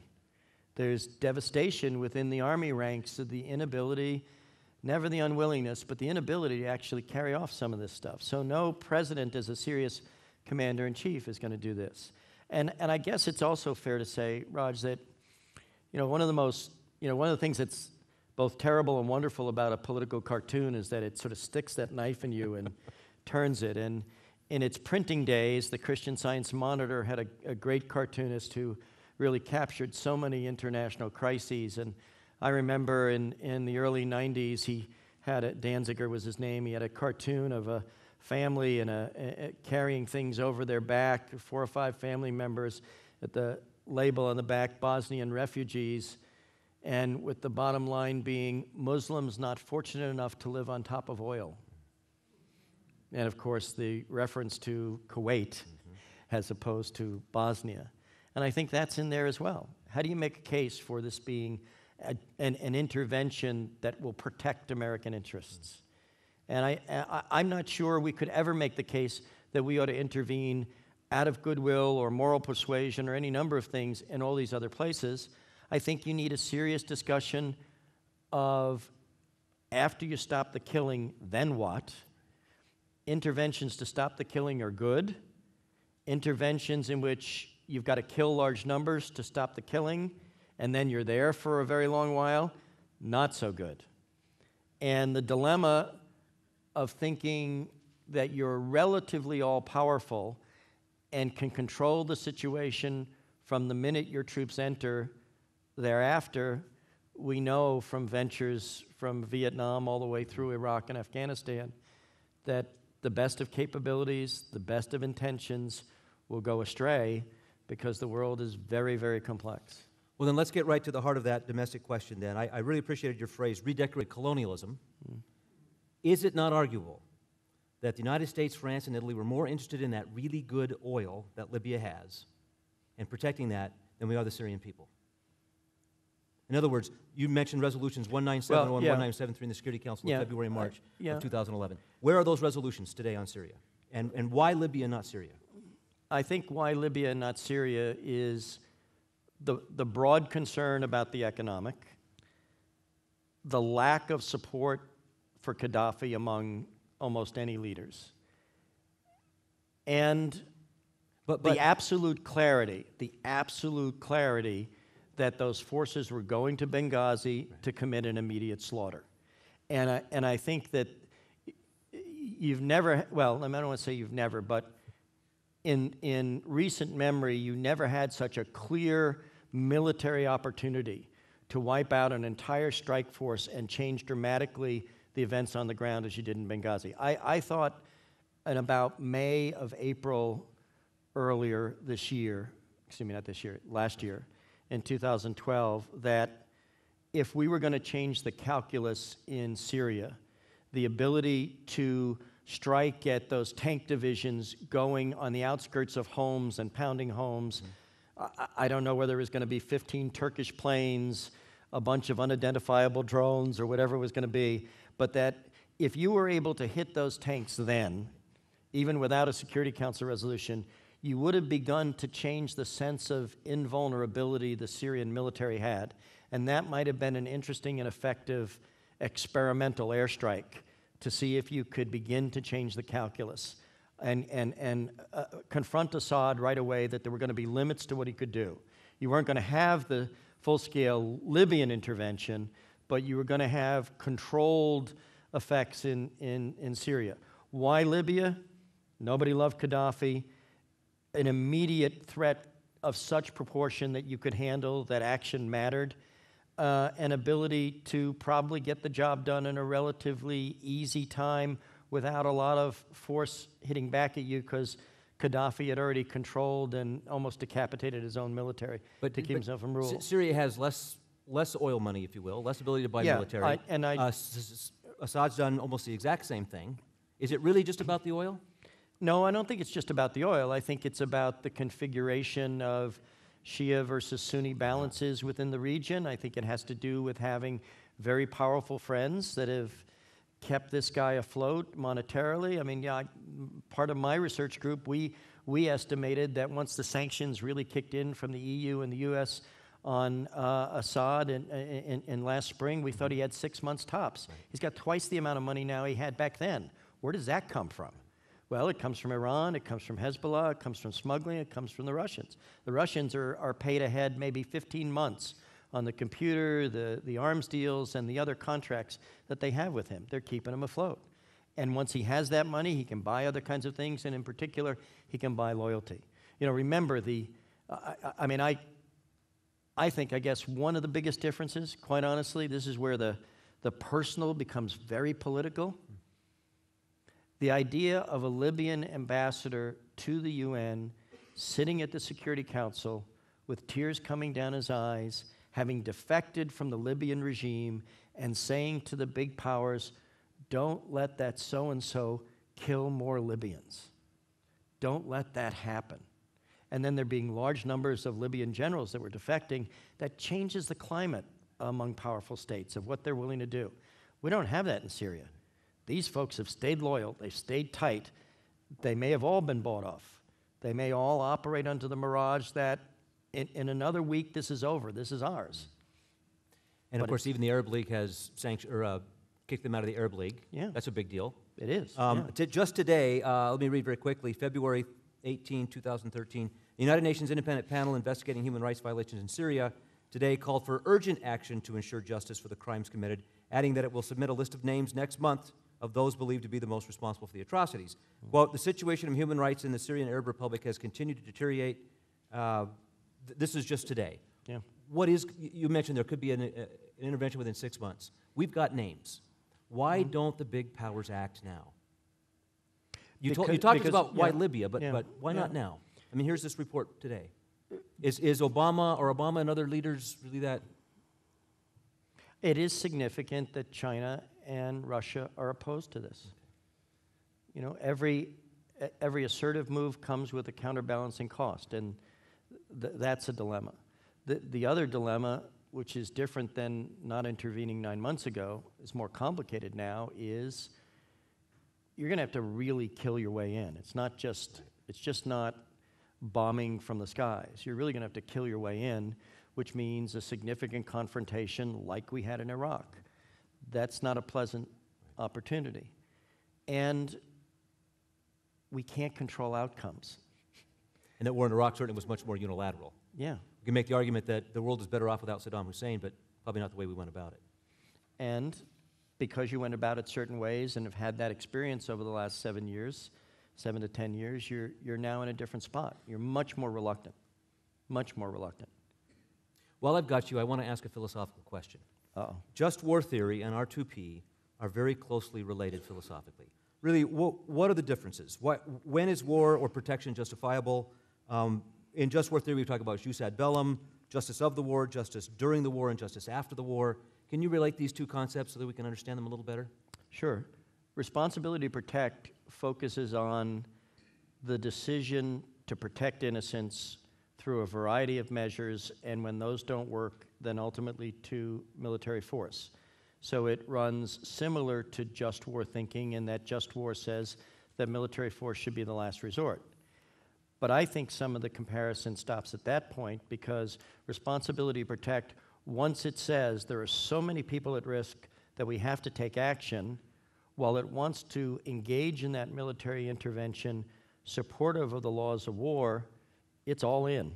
There's devastation within the Army ranks of the inability, never the unwillingness, but the inability to actually carry off some of this stuff. So no president as a serious commander-in-chief is going to do this. And I guess it's also fair to say, Raj, that one of the things that's both terrible and wonderful about a political cartoon is that it sort of sticks that knife in you and turns it. And in its printing days, the Christian Science Monitor had a great cartoonist who really captured so many international crises. And I remember in the early 90s, he had Danziger was his name. He had a cartoon of a family and carrying things over their back, 4 or 5 family members, at the label on the back, Bosnian refugees, and with the bottom line being Muslims not fortunate enough to live on top of oil. And of course, the reference to Kuwait as opposed to Bosnia. And I think that's in there as well. How do you make a case for this being an intervention that will protect American interests? And I'm not sure we could ever make the case that we ought to intervene out of goodwill or moral persuasion or any number of things in all these other places. I think you need a serious discussion of, after you stop the killing, then what? Interventions to stop the killing are good. Interventions in which you've got to kill large numbers to stop the killing, and then you're there for a very long while, not so good. And the dilemma of thinking that you're relatively all-powerful and can control the situation from the minute your troops enter thereafter we know from ventures from Vietnam all the way through Iraq and Afghanistan that the best of capabilities, the best of intentions will go astray because the world is very, very complex.
Well, then let's get right to the heart of that domestic question then. I really appreciated your phrase, redecorate colonialism. Is it not arguable that the United States, France, and Italy were more interested in that really good oil that Libya has and protecting that than we are the Syrian people? In other words, you mentioned resolutions 1971, 1973 in the Security Council in February and March of 2011. Where are those resolutions today on Syria? And why Libya and not Syria?
I think why Libya and not Syria is the broad concern about the economic, the lack of support for Gaddafi among almost any leaders, and the absolute clarity that those forces were going to Benghazi to commit an immediate slaughter. And I think that you've never, well, I don't want to say you've never, but in recent memory, you never had such a clear military opportunity to wipe out an entire strike force and change dramatically the events on the ground as you did in Benghazi. I thought in about May of April earlier this year, excuse me, not this year, last year, in 2012, that if we were going to change the calculus in Syria, the ability to strike at those tank divisions going on the outskirts of homes and pounding homes, I don't know whether it was going to be 15 Turkish planes, a bunch of unidentifiable drones, or whatever it was going to be, but that if you were able to hit those tanks then, even without a Security Council resolution, you would have begun to change the sense of invulnerability the Syrian military had. And that might have been an interesting and effective experimental airstrike to see if you could begin to change the calculus and confront Assad right away that there were going to be limits to what he could do. You weren't going to have the full-scale Libyan intervention, but you were going to have controlled effects in Syria. Why Libya? Nobody loved Gaddafi. An immediate threat of such proportion that you could handle, that action mattered, an ability to probably get the job done in a relatively easy time without a lot of force hitting back at you because Gaddafi had already controlled and almost decapitated his own military to keep himself from rule.
Syria has less oil money, if you will, less ability to buy military. Assad's done almost the exact same thing. Is it really just about the oil?
No, I don't think it's just about the oil. I think it's about the configuration of Shia versus Sunni balances within the region. I think it has to do with having very powerful friends that have kept this guy afloat monetarily. I mean, part of my research group, we estimated that once the sanctions really kicked in from the EU and the U.S. on Assad in last spring, we thought he had 6 months tops. He's got twice the amount of money now he had back then. Where does that come from? Well, it comes from Iran, it comes from Hezbollah, it comes from smuggling, it comes from the Russians. The Russians are paid ahead maybe 15 months on the computer, the arms deals, and the other contracts that they have with him. They're keeping him afloat. And once he has that money, he can buy other kinds of things, and in particular, he can buy loyalty. You know, remember I think, I guess, one of the biggest differences, quite honestly, this is where the personal becomes very political. The idea of a Libyan ambassador to the UN sitting at the Security Council with tears coming down his eyes, having defected from the Libyan regime, and saying to the big powers, don't let that so-and-so kill more Libyans. Don't let that happen. And then there being large numbers of Libyan generals that were defecting, that changes the climate among powerful states of what they're willing to do. We don't have that in Syria. These folks have stayed loyal. They've stayed tight. They may have all been bought off. They may all operate under the mirage that in another week, this is over. This is ours.
And of course, even the Arab League has kicked them out of the Arab League.
Yeah.
That's a big deal.
It is.
Just today, let me read very quickly, February 18, 2013, the United Nations Independent Panel investigating human rights violations in Syria today called for urgent action to ensure justice for the crimes committed, adding that it will submit a list of names next month of those believed to be the most responsible for the atrocities. Quote, the situation of human rights in the Syrian Arab Republic has continued to deteriorate. This is just today.
Yeah.
You mentioned there could be an intervention within 6 months. We've got names. Why don't the big powers act now? You talked about why Libya, but why not now? I mean, here's this report today. Is Obama and other leaders really that?
It is significant that China and Russia are opposed to this. You know, every assertive move comes with a counterbalancing cost, and that's a dilemma. The other dilemma, which is different than not intervening 9 months ago, is more complicated now, is you're going to have to really kill your way in. It's just not bombing from the skies. You're really going to have to kill your way in, which means a significant confrontation like we had in Iraq. That's not a pleasant opportunity. And we can't control outcomes.
And that war in Iraq certainly was much more unilateral.
Yeah.
You can make the argument that the world is better off without Saddam Hussein, but probably not the way we went about it.
And because you went about it certain ways and have had that experience over the last 7 to 10 years, you're now in a different spot. You're much more reluctant. Much more reluctant.
While I've got you, I want to ask a philosophical question. Just war theory and R2P are very closely related philosophically. Really, what are the differences? When is war or protection justifiable? In just war theory, we talk about jus ad bellum, justice of the war, justice during the war, and justice after the war. Can you relate these two concepts so that we can understand them a little better?
Sure. Responsibility to protect focuses on the decision to protect innocence through a variety of measures, and when those don't work, then ultimately to military force. So it runs similar to just war thinking in that just war says that military force should be the last resort. But I think some of the comparison stops at that point because responsibility to protect, once it says there are so many people at risk that we have to take action, while it wants to engage in that military intervention supportive of the laws of war, it's all in.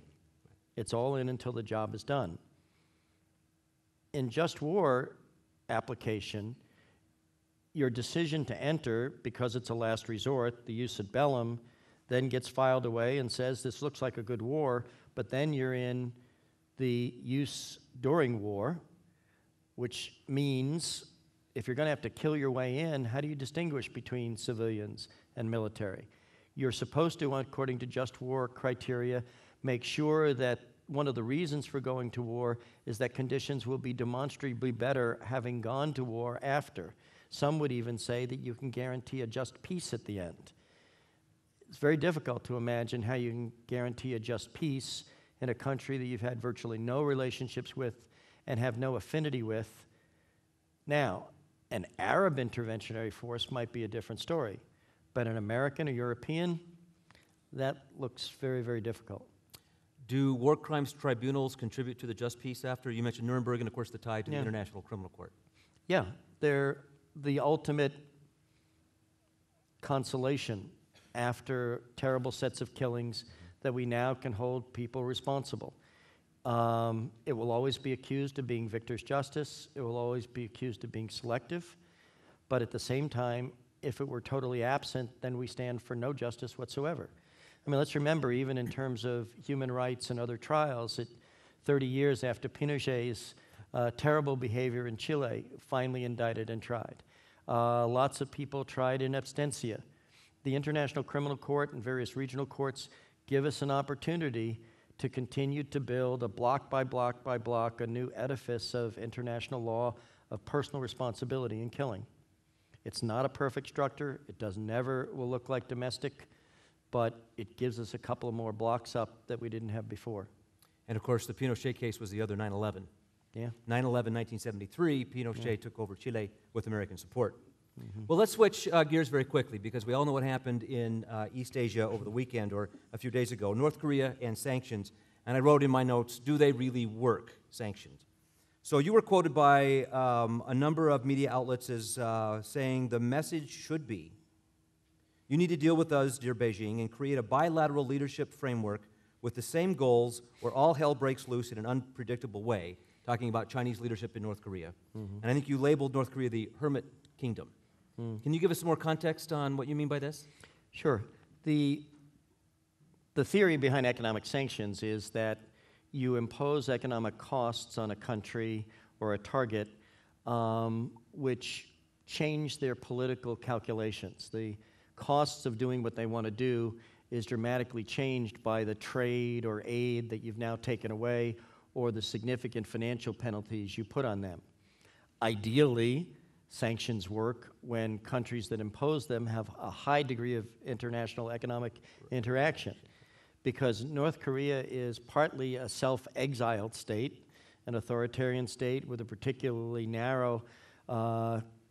It's all in until the job is done. In just war application, your decision to enter, because it's a last resort, the jus ad bellum, then gets filed away and says this looks like a good war, but then you're in the use during war, which means if you're going to have to kill your way in, how do you distinguish between civilians and military? You're supposed to, according to just war criteria, make sure that one of the reasons for going to war is that conditions will be demonstrably better having gone to war after. Some would even say that you can guarantee a just peace at the end. It's very difficult to imagine how you can guarantee a just peace in a country that you've had virtually no relationships with and have no affinity with. Now, an Arab interventionary force might be a different story, but an American or European, that looks very, very difficult.
Do war crimes tribunals contribute to the just peace after? You mentioned Nuremberg and, of course, the tie to the International Criminal Court.
Yeah, they're the ultimate consolation after terrible sets of killings that we now can hold people responsible. It will always be accused of being victor's justice. It will always be accused of being selective. But at the same time, if it were totally absent, then we stand for no justice whatsoever. I mean, let's remember, even in terms of human rights and other trials, 30 years after Pinochet's terrible behavior in Chile, finally indicted and tried. Lots of people tried in absentia. The International Criminal Court and various regional courts give us an opportunity to continue to build a block by block by block, a new edifice of international law of personal responsibility in killing. It's not a perfect structure. It never will look like domestic, but it gives us a couple of more blocks up that we didn't have before.
And of course, the Pinochet case was the other 9/11.
Yeah.
9/11, 1973, Pinochet took over Chile with American support.
Mm-hmm.
Well, let's switch gears very quickly because we all know what happened in East Asia over the weekend or a few days ago, North Korea and sanctions. And I wrote in my notes, do they really work, sanctions? So you were quoted by a number of media outlets as saying the message should be, you need to deal with us, dear Beijing, and create a bilateral leadership framework with the same goals where all hell breaks loose in an unpredictable way, talking about Chinese leadership in North Korea. Mm-hmm. And I think you labeled North Korea the hermit kingdom. Can you give us some more context on what you mean by this?
Sure. The theory behind economic sanctions is that you impose economic costs on a country or a target, which change their political calculations. The costs of doing what they want to do is dramatically changed by the trade or aid that you've now taken away or the significant financial penalties you put on them. Ideally, sanctions work when countries that impose them have a high degree of international economic interaction, because North Korea is partly a self-exiled state, an authoritarian state with a particularly narrow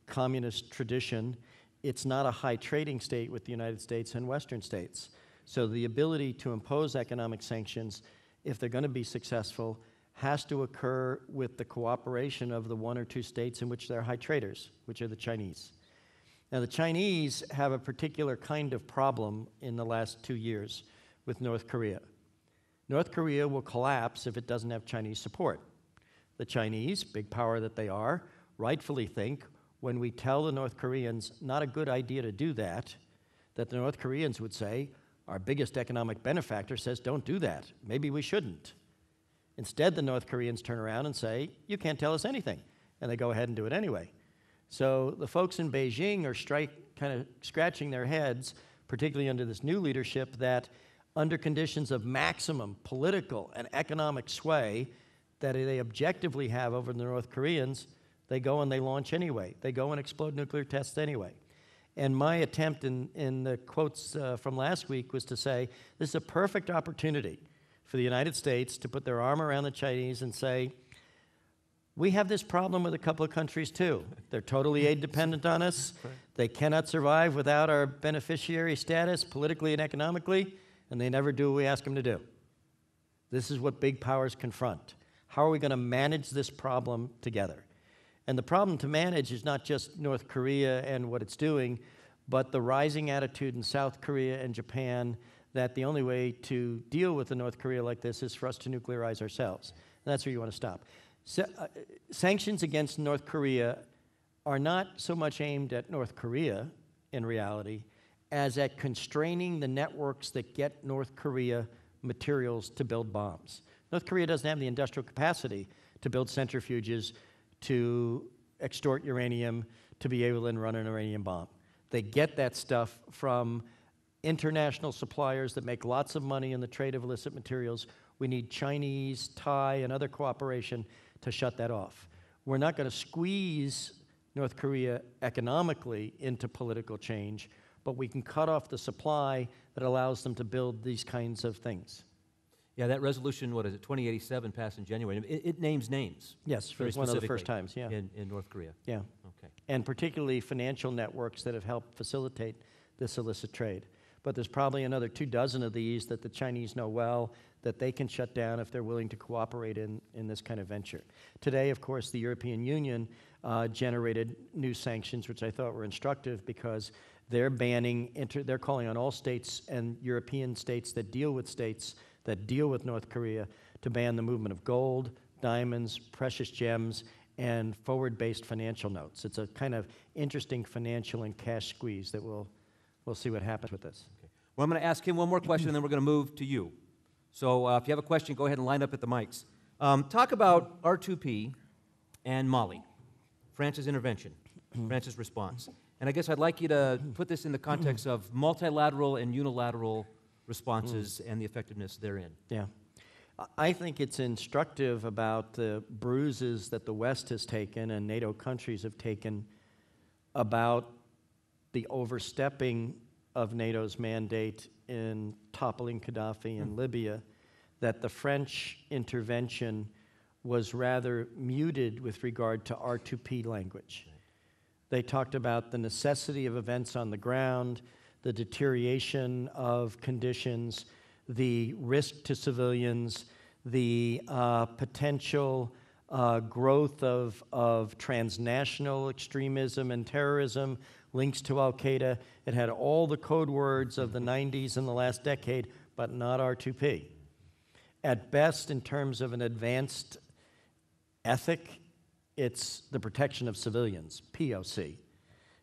communist tradition. It's not a high trading state with the United States and Western states. So the ability to impose economic sanctions, if they're going to be successful, has to occur with the cooperation of the one or two states in which they're high traders, which are the Chinese. Now, the Chinese have a particular kind of problem in the last 2 years with North Korea. North Korea will collapse if it doesn't have Chinese support. The Chinese, big power that they are, rightfully think when we tell the North Koreans not a good idea to do that the North Koreans would say, our biggest economic benefactor says don't do that. Maybe we shouldn't. Instead, the North Koreans turn around and say, you can't tell us anything. And they go ahead and do it anyway. So the folks in Beijing are kind of scratching their heads, particularly under this new leadership, that under conditions of maximum political and economic sway that they objectively have over the North Koreans, they go and they launch anyway. They go and explode nuclear tests anyway. And my attempt in the quotes from last week was to say, this is a perfect opportunity for the United States to put their arm around the Chinese and say, we have this problem with a couple of countries too. They're totally aid dependent on us. They cannot survive without our beneficiary status politically and economically, and they never do what we ask them to do. This is what big powers confront. How are we going to manage this problem together? And the problem to manage is not just North Korea and what it's doing, but the rising attitude in South Korea and Japan that the only way to deal with a North Korea like this is for us to nuclearize ourselves. And that's where you want to stop. Sanctions against North Korea are not so much aimed at North Korea, in reality, as at constraining the networks that get North Korea materials to build bombs. North Korea doesn't have the industrial capacity to build centrifuges, to extort uranium, to be able to run an uranium bomb. They get that stuff from international suppliers that make lots of money in the trade of illicit materials. We need Chinese, Thai, and other cooperation to shut that off. We're not going to squeeze North Korea economically into political change, but we can cut off the supply that allows them to build these kinds of things.
Yeah, that resolution, 2087 passed in January. It names names.
Yes, for one of the first times, yeah.
In North Korea.
Yeah.
Okay.
And particularly financial networks that have helped facilitate this illicit trade. But there's probably another 24 of these that the Chinese know well that they can shut down if they're willing to cooperate in this kind of venture. Today, of course, the European Union generated new sanctions, which I thought were instructive because they're they're calling on all states and European states that deal with North Korea to ban the movement of gold, diamonds, precious gems, and forward-based financial notes. It's a kind of interesting financial and cash squeeze that we'll see what happens with this.
Okay. Well, I'm going to ask him one more question, and then we're going to move to you. So if you have a question, go ahead and line up at the mics. Talk about R2P and Mali, France's intervention, France's response. And I guess I'd like you to put this in the context of multilateral and unilateral responses and the effectiveness therein.
Yeah. I think it's instructive about the bruises that the West has taken and NATO countries have taken about the overstepping of NATO's mandate in toppling Gaddafi in Libya, that the French intervention was rather muted with regard to R2P language. They talked about the necessity of events on the ground, the deterioration of conditions, the risk to civilians, the potential growth of transnational extremism and terrorism, links to al-Qaeda. It had all the code words of the 90s and the last decade, but not R2P. At best, in terms of an advanced ethic, it's the protection of civilians, POC.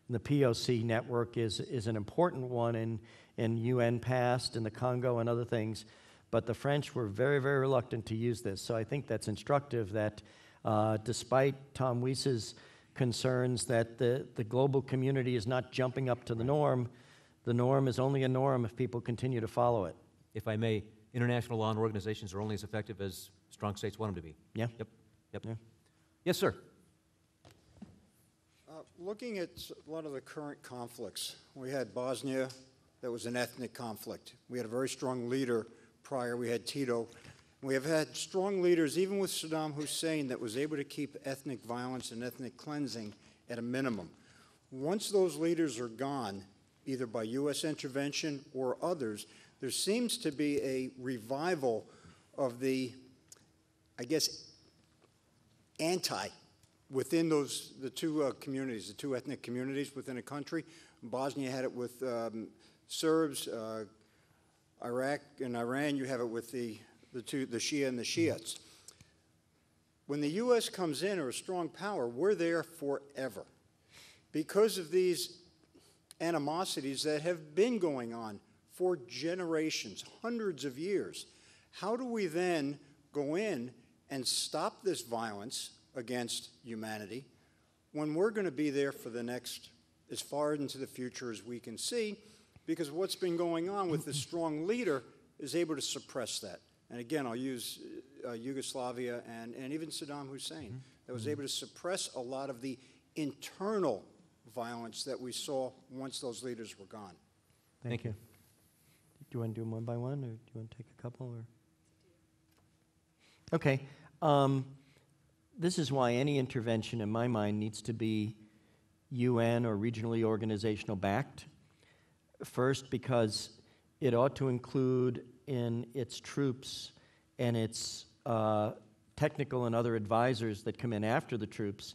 And the POC network is an important one in UN past, in the Congo and other things, but the French were very, very reluctant to use this. So I think that's instructive that Despite Tom Weiss's concerns that the global community is not jumping up to the norm is only a norm if people continue to follow it.
If I may, international law and organizations are only as effective as strong states want them to be.
Yeah?
Yep.
Yeah.
Yes, sir.
Looking at a lot of the current conflicts, we had Bosnia, that was an ethnic conflict. We had a very strong leader prior, we had Tito. We have had strong leaders, even with Saddam Hussein, that was able to keep ethnic violence and ethnic cleansing at a minimum. Once those leaders are gone, either by U.S. intervention or others, there seems to be a revival of the, I guess, within the two communities, the two ethnic communities within a country. Bosnia had it with Serbs, Iraq and Iran, you have it with the Shia and the Shiites. When the U.S. comes in, or a strong power, we're there forever because of these animosities that have been going on for generations, hundreds of years. How do we then go in and stop this violence against humanity when we're going to be there for the next, as far into the future as we can see, because what's been going on with this strong leader is able to suppress that. And again, I'll use Yugoslavia and even Saddam Hussein, that was able to suppress a lot of the internal violence that we saw once those leaders were gone.
Thank you. Do you want to do them one by one, or do you want to take a couple? Or? Okay. This is why any intervention, in my mind, needs to be UN or regionally organizational backed. First, because it ought to include in its troops and its technical and other advisors that come in after the troops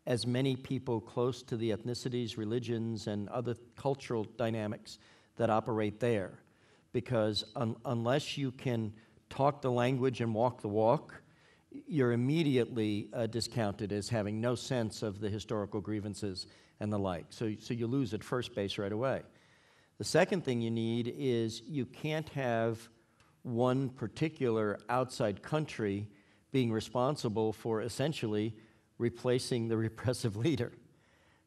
as many people close to the ethnicities, religions, and other cultural dynamics that operate there. Because unless you can talk the language and walk the walk, you're immediately discounted as having no sense of the historical grievances and the like. So you lose at first base right away. The second thing you need is you can't have one particular outside country being responsible for essentially replacing the repressive leader,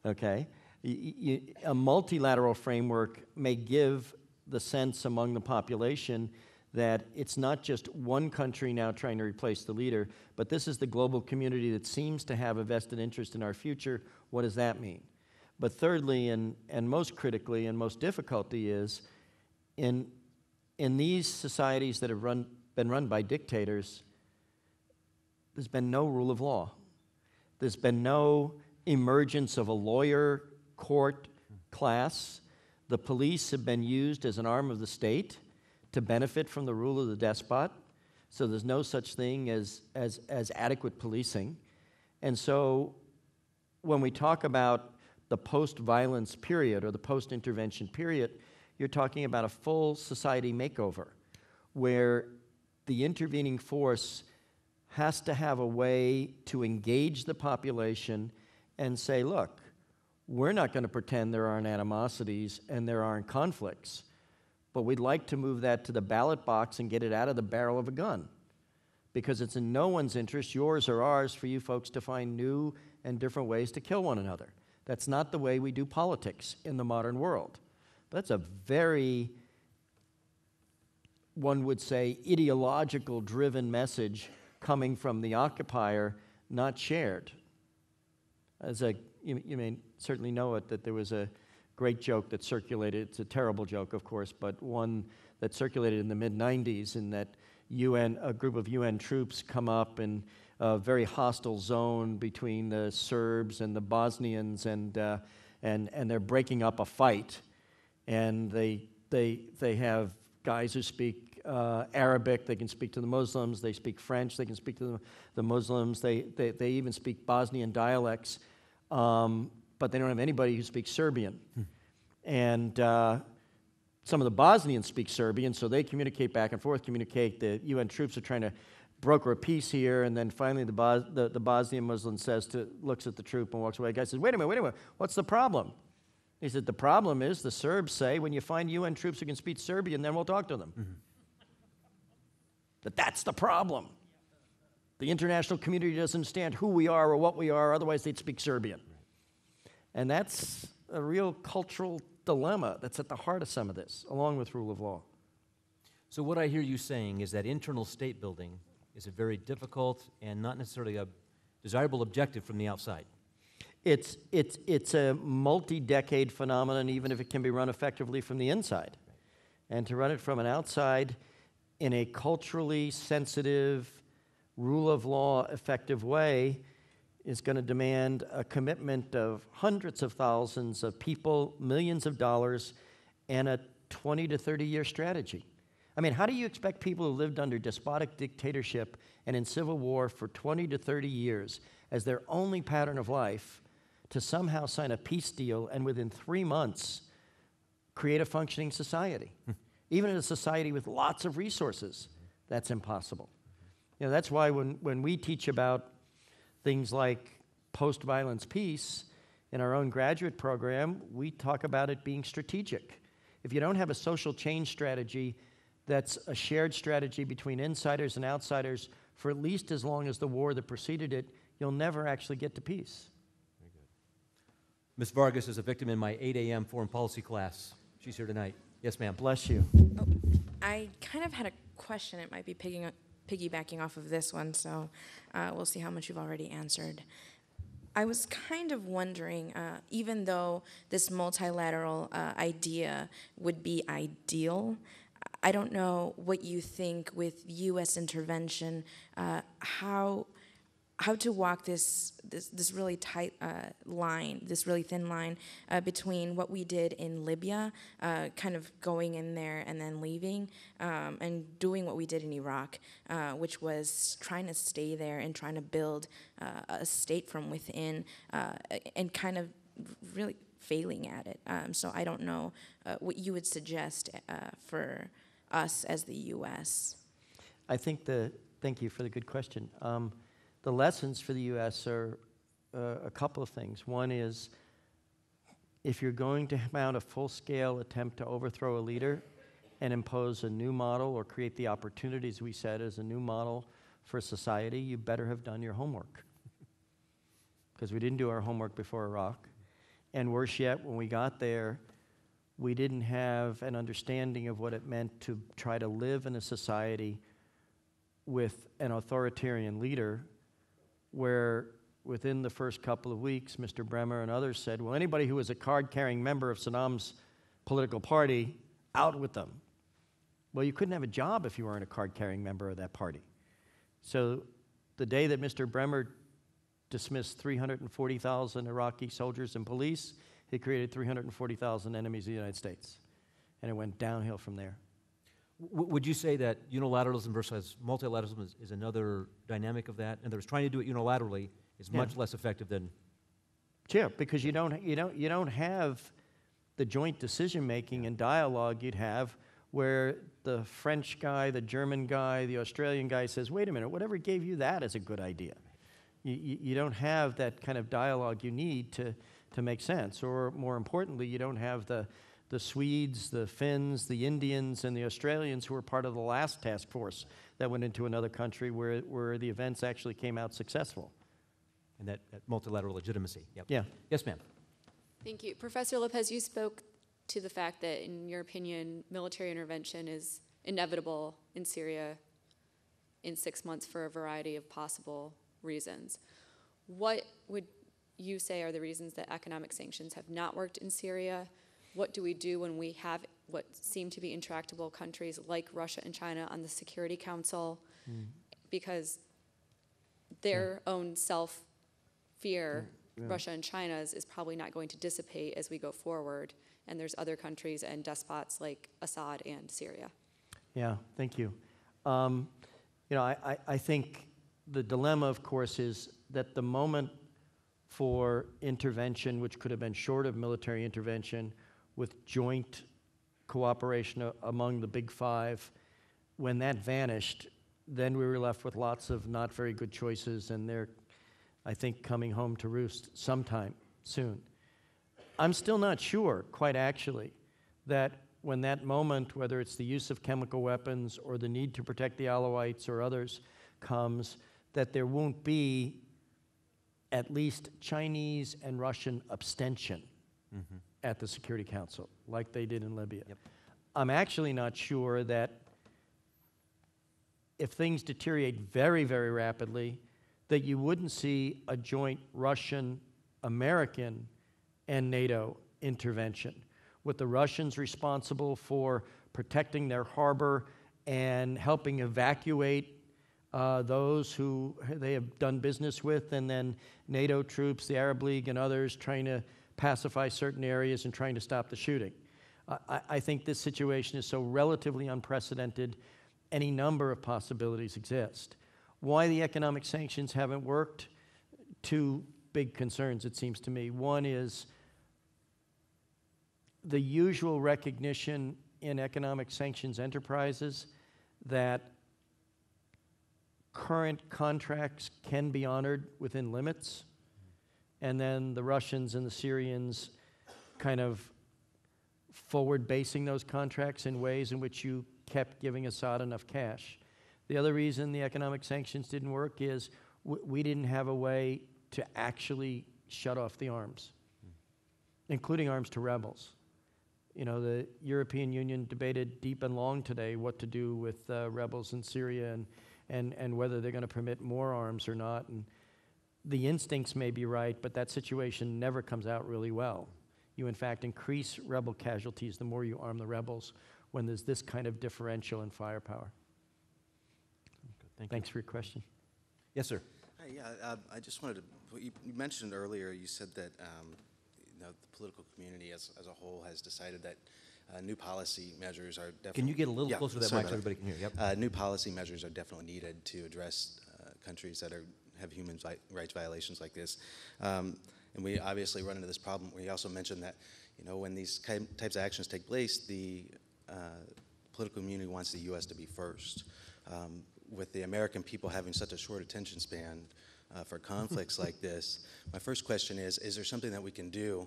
okay? A multilateral framework may give the sense among the population that it's not just one country now trying to replace the leader, but this is the global community that seems to have a vested interest in our future. What does that mean? But thirdly, and most critically and most difficulty is, in these societies that have been run by dictators, there's been no rule of law. There's been no emergence of a lawyer court class. The police have been used as an arm of the state to benefit from the rule of the despot. So there's no such thing as adequate policing. And so when we talk about the post-violence period or the post-intervention period, you're talking about a full society makeover where the intervening force has to have a way to engage the population and say, look, we're not going to pretend there aren't animosities and there aren't conflicts, but we'd like to move that to the ballot box and get it out of the barrel of a gun, because it's in no one's interest, yours or ours, for you folks to find new and different ways to kill one another. That's not the way we do politics in the modern world. That's a very, one would say, ideological-driven message coming from the occupier, not shared. You may certainly know it, that there was a great joke that circulated. It's a terrible joke, of course, but one that circulated in the mid-'90s, in that a group of UN troops come up in a very hostile zone between the Serbs and the Bosnians, and they're breaking up a fight. And they have guys who speak Arabic. They can speak to the Muslims. They speak French. They can speak to the Muslims. They even speak Bosnian dialects, but they don't have anybody who speaks Serbian. And some of the Bosnians speak Serbian, so they communicate back and forth, The UN troops are trying to broker a peace here, and then finally the Bosnian Muslim looks at the troop and walks away. The guy says, wait a minute, what's the problem? He said, the problem is the Serbs say when you find UN troops who can speak Serbian, then we'll talk to them. That's the problem. The international community doesn't understand who we are or what we are, otherwise they'd speak Serbian. And that's a real cultural dilemma that's at the heart of some of this, along with rule of law.
So what I hear you saying is that internal state building is a very difficult and not necessarily a desirable objective from the outside.
It's a multi-decade phenomenon, even if it can be run effectively from the inside. And to run it from an outside in a culturally sensitive, rule of law effective way is going to demand a commitment of hundreds of thousands of people, millions of dollars, and a 20 to 30-year strategy. I mean, how do you expect people who lived under despotic dictatorship and in civil war for 20 to 30 years as their only pattern of life to somehow sign a peace deal and within 3 months create a functioning society? Even in a society with lots of resources, that's impossible. You know, that's why when we teach about things like post-violence peace in our own graduate program, we talk about it being strategic. If you don't have a social change strategy that's a shared strategy between insiders and outsiders for at least as long as the war that preceded it, you'll never actually get to peace.
Very good. Ms. Vargas is a victim in my 8 a.m. foreign policy class. She's here tonight. Yes, ma'am.
Bless you.
Oh, I kind of had a question. It might be piggybacking off of this one, so we'll see how much you've already answered. I was kind of wondering, even though this multilateral idea would be ideal, I don't know what you think with U.S. intervention, how to walk this really tight line, this really thin line between what we did in Libya, kind of going in there and then leaving, and doing what we did in Iraq, which was trying to stay there and trying to build a state from within, and kind of really failing at it. So I don't know what you would suggest for us as the U.S.
I think thank you for the good question. The lessons for the U.S. are a couple of things. One is, if you're going to mount a full-scale attempt to overthrow a leader and impose a new model or create the opportunities we said as a new model for society, you better have done your homework. Because we didn't do our homework before Iraq. And worse yet, when we got there, we didn't have an understanding of what it meant to try to live in a society with an authoritarian leader, where within the first couple of weeks, Mr. Bremer and others said, well, anybody who was a card-carrying member of Saddam's political party, out with them. Well, you couldn't have a job if you weren't a card-carrying member of that party. So the day that Mr. Bremer dismissed 340,000 Iraqi soldiers and police, he created 340,000 enemies of the United States. And it went downhill from there.
Would you say that unilateralism versus multilateralism is another dynamic of that? In other words, trying to do it unilaterally is much less effective than...
Yeah, because you don't have the joint decision-making and dialogue you'd have where the French guy, the German guy, the Australian guy says, wait a minute, whatever gave you that is a good idea. You don't have that kind of dialogue you need to make sense. Or more importantly, you don't have the Swedes, the Finns, the Indians, and the Australians who were part of the last task force that went into another country where the events actually came out successful.
And that multilateral legitimacy. Yep.
Yeah.
Yes, ma'am.
Thank you. Professor Lopez, you spoke to the fact that, in your opinion, military intervention is inevitable in Syria in 6 months for a variety of possible reasons. What would you say are the reasons that economic sanctions have not worked in Syria? What do we do when we have what seem to be intractable countries like Russia and China on the Security Council? Because their own self-fear, Russia and China's, is probably not going to dissipate as we go forward. And there's other countries and despots like Assad and Syria.
Yeah, thank you. I think the dilemma, of course, is that the moment for intervention, which could have been short of military intervention, with joint cooperation among the big five, when that vanished, then we were left with lots of not very good choices, and they're, I think, coming home to roost sometime soon. I'm still not sure, quite actually, that when that moment, whether it's the use of chemical weapons or the need to protect the Alawites or others, comes, that there won't be at least Chinese and Russian abstention at the Security Council, like they did in Libya.
Yep.
I'm actually not sure that if things deteriorate very, very rapidly, that you wouldn't see a joint Russian, American, and NATO intervention, with the Russians responsible for protecting their harbor and helping evacuate those who they have done business with, and then NATO troops, the Arab League, and others trying to pacify certain areas and trying to stop the shooting. I think this situation is so relatively unprecedented, any number of possibilities exist. Why the economic sanctions haven't worked? Two big concerns, it seems to me. One is the usual recognition in economic sanctions enterprises that current contracts can be honored within limits, and then the Russians and the Syrians kind of forward-basing those contracts in ways in which you kept giving Assad enough cash. The other reason the economic sanctions didn't work is we didn't have a way to actually shut off the arms, including arms to rebels. You know, the European Union debated deep and long today what to do with rebels in Syria and whether they're going to permit more arms or not. And the instincts may be right, but that situation never comes out really well. You, in fact, increase rebel casualties the more you arm the rebels when there's this kind of differential in firepower. Thanks for your question.
Yes, sir.
Yeah, I just wanted to, you mentioned earlier, you said that the political community as a whole has decided that new policy measures are definitely...
Can you get a little closer to that mic so everybody can hear? Yep.
New policy measures are definitely needed to address countries that have human rights violations like this. And we obviously run into this problem. We also mentioned that, when these types of actions take place, the political community wants the U.S. to be first. With the American people having such a short attention span for conflicts like this, my first question is there something that we can do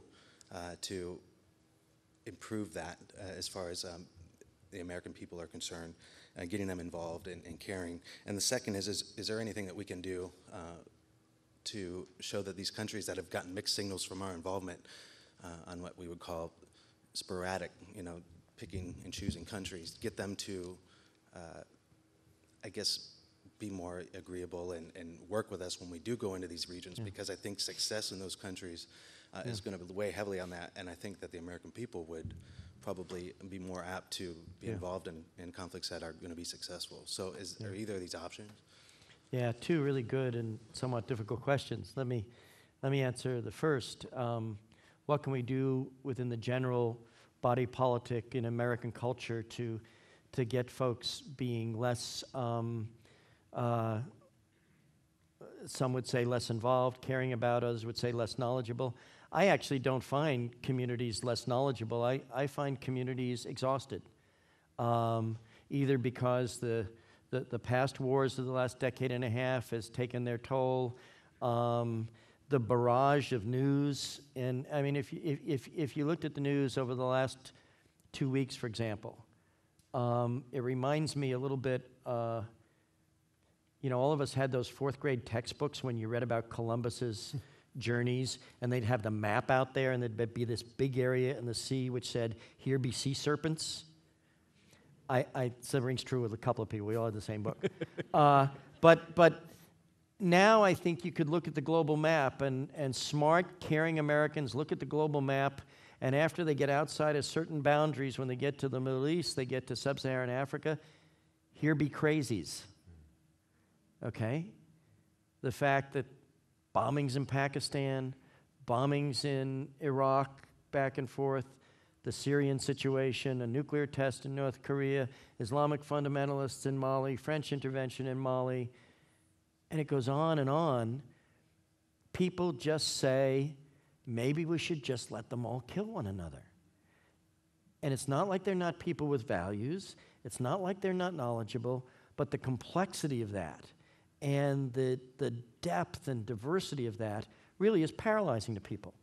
to improve that as far as the American people are concerned, getting them involved and caring? And the second is there anything that we can do to show that these countries that have gotten mixed signals from our involvement on what we would call sporadic, picking and choosing countries, get them to, I guess, be more agreeable and work with us when we do go into these regions, because I think success in those countries is going to weigh heavily on that, and I think that the American people would probably be more apt to be involved in conflicts that are going to be successful. So are either of these options?
Yeah, two really good and somewhat difficult questions. Let me answer the first. What can we do within the general body politic in American culture to get folks being less, some would say less involved, caring about, others would say less knowledgeable? I actually don't find communities less knowledgeable. I find communities exhausted, either because the past wars of the last decade and a half has taken their toll, the barrage of news. And I mean, if you looked at the news over the last 2 weeks, for example, it reminds me a little bit, all of us had those fourth grade textbooks when you read about Columbus's journeys, and they'd have the map out there, and there'd be this big area in the sea which said, "Here be sea serpents." So it rings true with a couple of people. We all had the same book. But now I think you could look at the global map, and smart, caring Americans look at the global map, and after they get outside of certain boundaries, when they get to the Middle East, they get to sub-Saharan Africa, here be crazies. Okay? The fact that bombings in Pakistan, bombings in Iraq, back and forth, the Syrian situation, a nuclear test in North Korea, Islamic fundamentalists in Mali, French intervention in Mali, and it goes on and on. People just say, maybe we should just let them all kill one another. And it's not like they're not people with values. It's not like they're not knowledgeable, but the complexity of that and the depth and diversity of that really is paralyzing to people.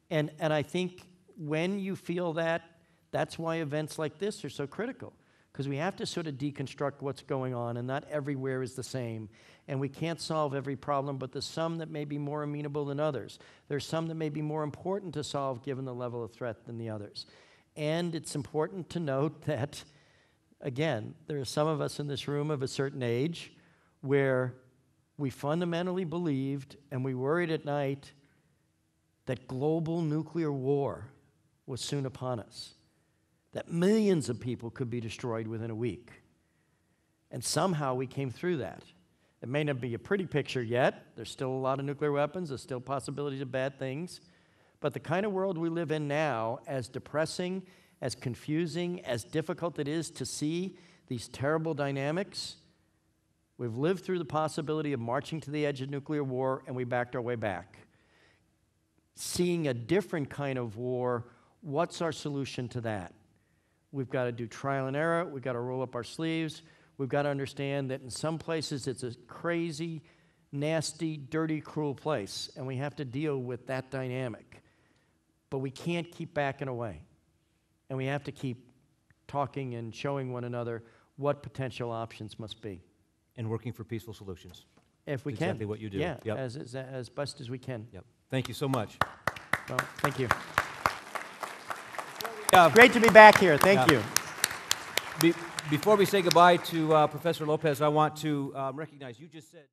And I think when you feel that, that's why events like this are so critical. because we have to sort of deconstruct what's going on, and not everywhere is the same. And we can't solve every problem, but there's some that may be more amenable than others. There's some that may be more important to solve given the level of threat than the others. And it's important to note that, again, there are some of us in this room of a certain age where we fundamentally believed and we worried at night that global nuclear war was soon upon us, that millions of people could be destroyed within a week. And somehow we came through that. It may not be a pretty picture yet. There's still a lot of nuclear weapons. There's still possibilities of bad things. But the kind of world we live in now, as depressing, as confusing, as difficult it is to see these terrible dynamics, we've lived through the possibility of marching to the edge of nuclear war, and we backed our way back. Seeing a different kind of war, what's our solution to that? We've got to do trial and error. We've got to roll up our sleeves. We've got to understand that in some places it's a crazy, nasty, dirty, cruel place, and we have to deal with that dynamic. But we can't keep backing away. And we have to keep talking and showing one another what potential options must be.
And working for peaceful solutions.
If we
Exactly
can.
what you do.
Yeah,
Yep.
as best as we can.
Yep. Thank you so much.
Well, thank you.
Yeah.
Great to be back here. Thank
Yeah.
you.
Before we say goodbye to Professor Lopez, I want to recognize, you just said...